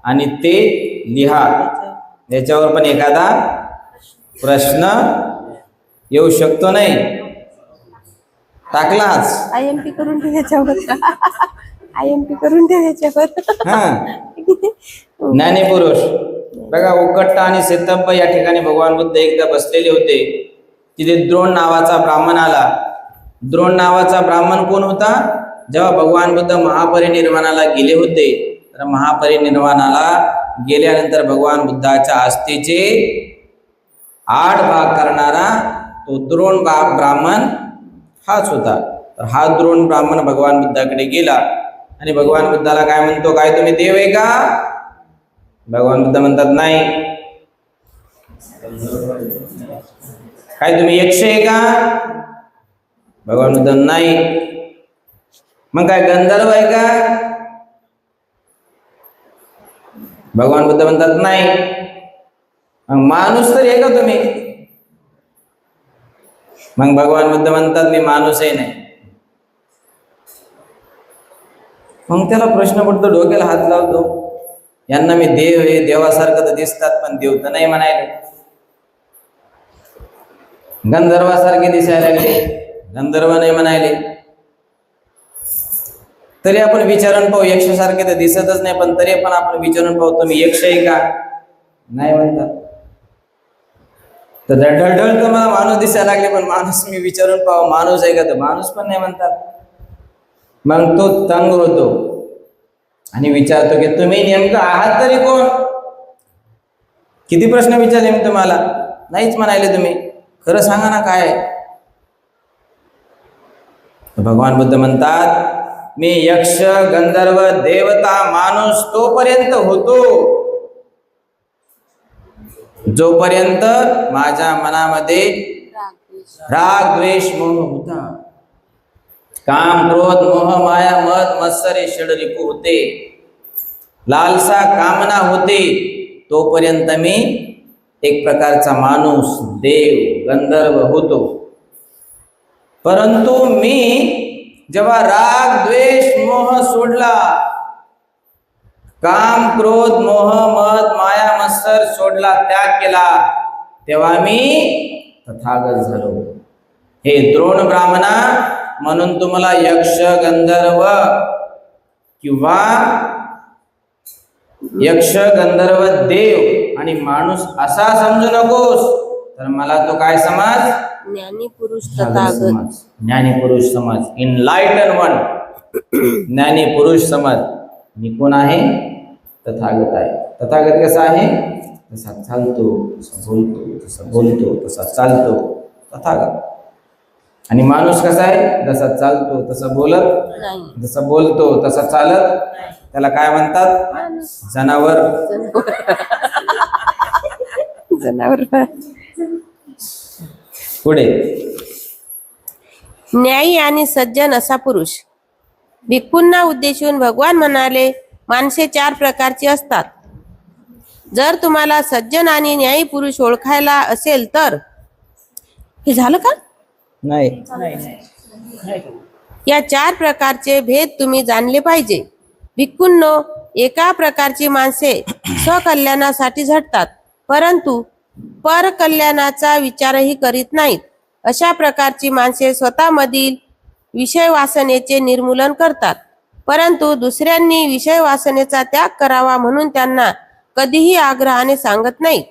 आणि ते लिहा. याच्यावर पण एखादा प्रश्न येऊ शकतो, नाही टाकलाच IMP करून ठेव याच्यावर. IMP करून ठेव याच्यावर. ज्ञानी पुरुष बघा, उकट्टा आणि शेतब्ब या ठिकाणी भगवान बुद्ध एकदा बसलेले होते. तिथे द्रोण नावाचा ब्राह्मण आला. द्रोण नावाचा ब्राह्मण कोण होता? जेव्हा भगवान बुद्ध महापरिनिर्वाणाला गेले होते, तर महापरिनिर्वाणाला गेल्यानंतर भगवान बुद्धाच्या आस्थेचे 8 भाग करणारा तो द्रोण ब्राह्मण हाच होता. तर हा द्रोण ब्राह्मण भगवान बुद्धाकडे गेला आणि भगवान बुद्धाला काय म्हणतो, काय तुम्ही देव आहे का? भगवान बुद्ध म्हणतात नाही. काय तुम्ही यक्ष आहे का? भगवान बुद्ध नाही. मग काय गंधर्व आहे का? भगवान बुद्ध म्हणतात नाही. मग माणूस तरी आहे का तुम्ही? मग भगवान बुद्ध म्हणतात मी माणूसही नाही. मग त्याला प्रश्न पडतो, डोक्याला हात लावतो, यांना मी देव आहे, देवासारखं तर दिसतात पण देव तर नाही म्हणायला. गंधर्वासारखे दिसायला लागले, गंधर्व नाही म्हणायले. तरी आपण विचारून पाहू, यक्षासारखे तर दिसतच नाही, पण तरी पण आपण विचारून पाहू तुम्ही यक्ष आहे का? नाही म्हणतात. तर ढळढळ तर मला माणूस दिसायला लागले, पण माणूस मी विचारून पाहू माणूस आहे का? तर माणूस पण नाही म्हणतात. मग तो तंग होतो आणि विचारतो की तुम्ही नेमकं आहात तरी कोण? किती प्रश्न विचारले मी तुम्हाला, नाहीच म्हणाले तुम्ही, खरं सांगा ना काय आहे? भगवान बुद्ध म्हणतात मी यक्ष, गंधर्व, देवता, माणूस तोपर्यंत होतो जोपर्यंत माझ्या मनामध्ये राग, द्वेष, मोह होता. काम, क्रोध, मोह, माया, मद, मत्सर, षडरिपू होते, लालसा, कामना होते, तोपर्यंत मी एक प्रकारचा माणूस, देव, गंधर्व होतो. परंतु मी जेव्हा राग, द्वेष, मोह सोडला, काम, क्रोध, मोह, मद, माया, मत्सर सोडला, त्याग केला, तेव्हा मी तथागत झालो. हे द्रोण ब्राह्मणा, म्हणून तुम्हाला यक्ष, गंधर्व किंवा यक्ष, गंधर्व, देव आणि माणूस असा समजू नकोस, तर मला तो काय समज? ज्ञानी पुरुष तथागत. ज्ञानी पुरुष समज, इनलाइटन वन, ज्ञानी पुरुष समज. मी कोण आहे? तथागत आहे. तथागत कसा आहे? तसा चालतो, तसा बोलतो, तसा बोलतो, तसा चालतो, तथागत. आणि माणूस कसा आहे? जसा चालतो तसा बोलत नाही. जसा बोलतो तसा चालत, त्याला काय म्हणतात? जनावर. जनावर. पुढे न्यायी आणि सज्जन असा पुरुष. भिक्खूंना उद्देशून भगवान म्हणाले, माणसे 4 प्रकारची असतात. जर तुम्हाला सज्जन आणि न्यायी पुरुष ओळखायला असेल तर, हे झालं का? नाही. या 4 प्रकारचे भेद तुम्ही जाणले पाहिजे. भिक्खूंनो, एका प्रकारची माणसे स्वकल्याणासाठी झटतात, परंतु परकल्याणाचा विचारही करीत नाहीत. अशा प्रकारची माणसे स्वतःमधील विषय वासनेचे निर्मूलन करतात, परंतु दुसऱ्यांनी विषय वासनेचा त्याग करावा म्हणून त्यांना कधीही आग्रहाने सांगत नाहीत.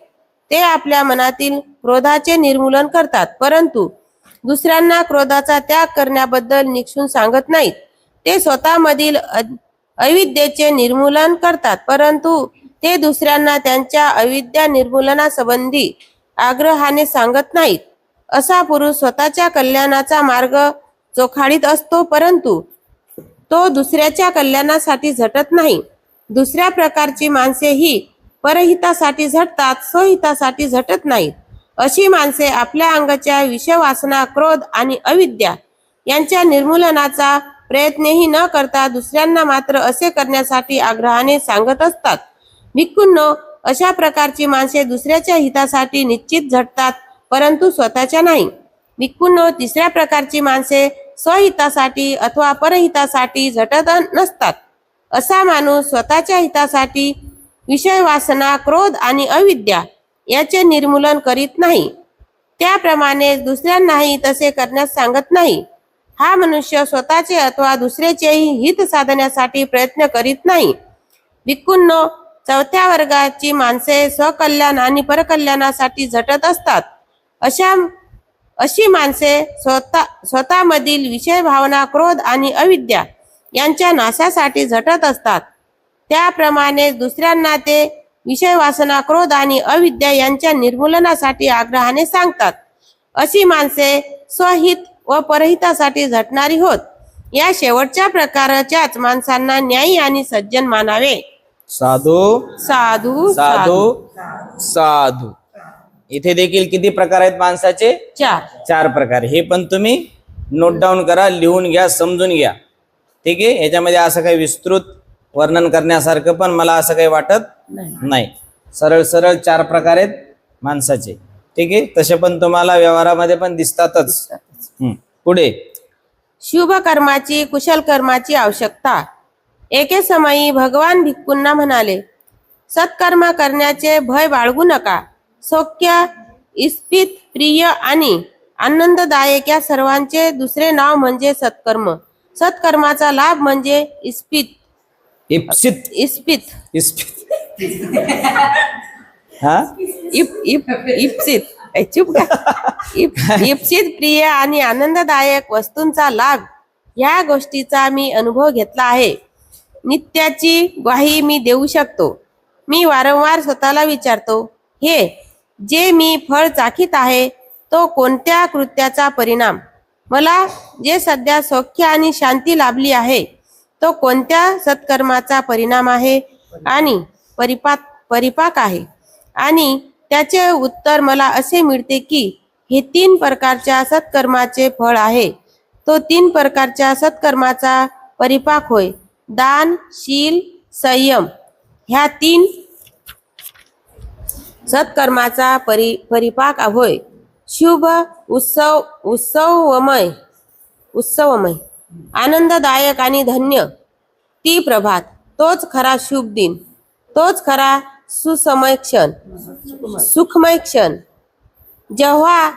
ते आपल्या मनातील क्रोधाचे निर्मूलन करतात, परंतु दुसऱ्यांना क्रोधाचा त्याग करण्याबद्दल निक्षून सांगत नाहीत. ते स्वतःमधील अविद्येचे निर्मूलन करतात, परंतु ते दुसऱ्यांना त्यांच्या अविद्या निर्मूलनासंबंधी आग्रहाने सांगत नाहीत. असा पुरुष स्वतःच्या कल्याणाचा मार्ग चोखाळीत असतो, परंतु तो दुसऱ्याच्या कल्याणासाठी झटत नाही. दुसऱ्या प्रकारची माणसे ही परहितासाठी झटतात, स्वहितासाठी झटत नाहीत. अशी माणसे आपल्या अंगाच्या विषय वासना, क्रोध आणि अविद्या यांच्या निर्मूलनाचा प्रयत्नही न करता दुसऱ्यांना मात्र असे करण्यासाठी आग्रहाने सांगत असतात. भिक्खूंनो, अशा प्रकारची माणसे दुसऱ्याच्या हितासाठी निश्चित झटतात, परंतु स्वतःच्या नाही. भिक्खूंनो, 3ऱ्या प्रकारची माणसे स्वहितासाठी अथवा परहितासाठी झटत नसतात. असा माणूस स्वतःच्या हितासाठी विषय वासना, क्रोध आणि अविद्या याचे निर्मूलन करीत नाही, त्याप्रमाणे दुसऱ्यांनाही तसे करण्यास सांगत नाही. हा मनुष्य स्वतःचे अथवा दुसऱ्याचेही हित साधण्यासाठी प्रयत्न करीत नाही. भिक्खूंनो, 4थ्या वर्गाची माणसे स्वकल्याण आणि परकल्याणासाठी झटत असतात. अशी माणसे स्वतःमधील विषय भावना, क्रोध आणि अविद्या यांच्या नाशासाठी झटत असतात, त्याप्रमाणे दुसऱ्यांना ते विषय वासना, क्रोध आणि अविद्या यांच्या निर्मूलनासाठी आग्रहाने सांगतात. अशी माणसे स्वहित व परहितासाठी झटणारी होत. या शेवटच्या प्रकारच्याच माणसांना न्यायी आणि सज्जन मानावे. साधू साधू साधू साधू. इथे देखील किती प्रकार आहेत माणसाचे? 4 प्रकार. हे पण तुम्ही नोट डाऊन करा, लिहून घ्या, समजून घ्या. ठीक आहे. याच्यामध्ये असं काही विस्तृत वर्णन करण्यासारखं पण मला असं काही वाटत नाही. सरळ सरळ 4 प्रकार आहेत माणसाचे. ठीक आहे, तसे पण तुम्हाला व्यवहारामध्ये पण दिसतातच. पुढे शुभ कर्माची कुशल कर्माची आवश्यकता. एके समयी भगवान भिक्खूंना म्हणाले, सत्कर्म करण्याचे भय बाळगू नका. सौख्य, इस्पित, प्रिय आणि आनंददायक या सर्वांचे दुसरे नाव म्हणजे सत्कर्म. सत्कर्माचा लाभ म्हणजे इस्पित. इप्सित इस्पित हा इप्सित चुप का? इप्सित, प्रिय आणि आनंददायक वस्तूंचा लाभ या गोष्टीचा मी अनुभव घेतला आहे. नित्याची ग्वाही मी देऊ शकतो. मी वारंवार स्वतःला विचारतो, हे जे मी फळ चाखीत आहे तो कोणत्या कृत्याचा परिणाम? मला जे सध्या सौख्य आणि शांती लाभली तो कोणत्या सत्कर्माचा परिणाम आहे आणि परिपाक आहे? आणि त्याचे उत्तर मला असे मिळते की हे 3 प्रकारच्या सत्कर्माचे फळ आहे. तो 3 प्रकारच्या सत्कर्माचा परिपाक होय. दान, शील, संयम ह्या 3 सत्कर्माचा परिपाक होय. शुभ, उत्सवमय, आनंददायक आणि धन्य ती प्रभात, तोच खरा शुभ दिन, तोच खरा सुखमय क्षण. जेव्हा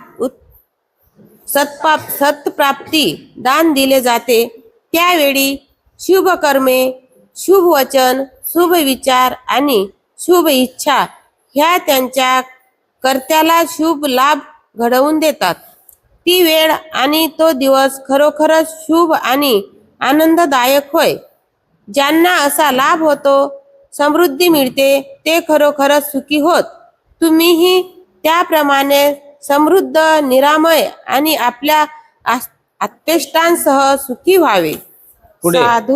सत्प्राप्ती दान दिले जाते त्यावेळी शुभ कर्मे, शुभ वचन, शुभ विचार आणि शुभ इच्छा ह्या त्यांच्या कर्त्याला शुभ लाभ घडवून देतात. ती वेळ आणि तो दिवस खरोखरच शुभ आणि आनंददायक होय. ज्यांना असा लाभ होतो, समृद्धी मिळते, ते खरोखरच सुखी होत. तुम्हीही त्याप्रमाणे समृद्ध, निरामय आणि आपल्या आप्तेष्टांसह सुखी व्हावे. पुढे. साधू